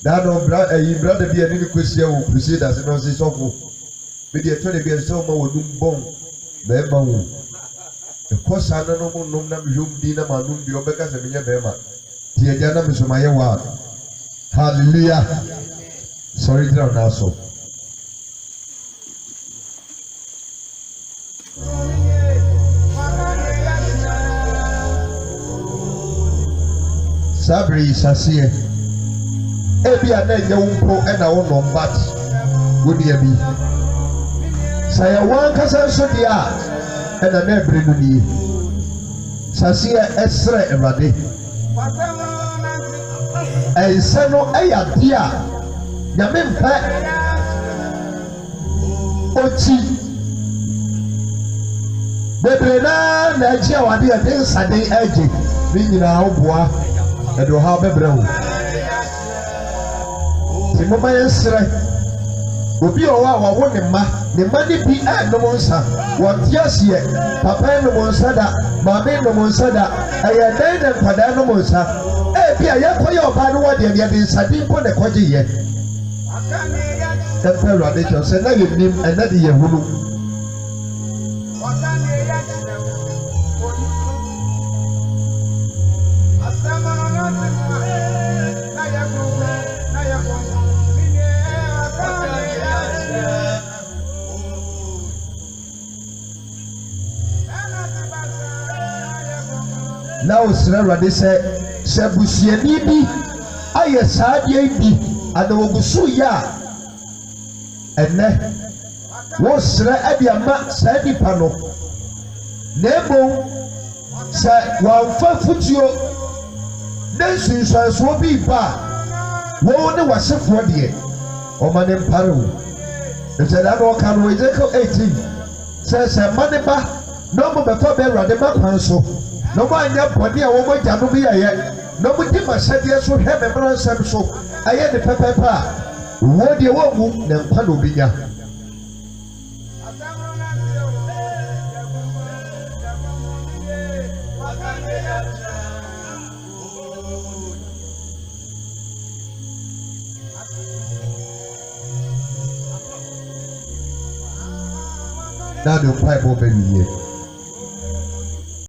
daano brada bi a ne ne kɔsia wɔ crusade ase no ɔse sɔfo me deɛ tɔ ne bi ɛsɛ ɔma wɔ num bɔn bɛɛma wo ɛkɔ saa na no mo nom na mehwɛ mu din na ma nom bi ɔbɛka sɛ menyɛ bɛɛma nti agya na meso mayɛ wɔ a hallelujah sɔre gyina wo naa so saa bere yi saseɛ ebi a na ɛnyɛ wo mpo ɛna wo nom bat wo nua bi sɛ yɛ wɔn ankasa nso deɛ a ɛna na ɛbere no nie saseɛ ɛsrɛ Awurade ɛnsɛ no ɛyɛ adeɛ a nyame mpɛ ɔkyi bebree naa na agye a wade ɛde nsade agye ne nyinaa woboa ɛde ɔhaw bɛbrɛ wo nti moma yɛnsrɛ obi a ɔwɔ a wawo ne mma ne bi ɛnom nsa wɔnte aseɛ papa nom nsa da maame nom nsa da ɛyɛ dan na nkwadaa nom nsa ebi a yɛkɔyɛ ɔbaa no wɔ deɛ yɛde nsade mpo na ɛkɔgye yɛ ɛmpɛ Awurade kyɛw sɛ na yɛnim ɛna de yɛ hunu na osira Awurade sɛ busuani bi ayɛ saa deɛ bi ana ogusu ya ɛnɛ wosira ade ama saa nipa no na ebo sɛ wɔmfa futuo na nsunsuansoɔ bi ba wɔn ne wasefoɔ deɛ ɔma ne mpare wo ɛsɛ da no ɔka no Ezekiel 18 sɛ mma ne ba na ɔmo bɛfa bɛ Awurade ma kwan so na ɔmo anyɛ bɔne a wɔn agya no bi yɛyɛ na ɔmo di m'ahyɛdeɛ so hwɛ me mmara nsɛm so ɛyɛ ne pɛpɛpɛ a wɔn deɛ wɔn mu na nkwa na obi nya. Now the Bible baby here.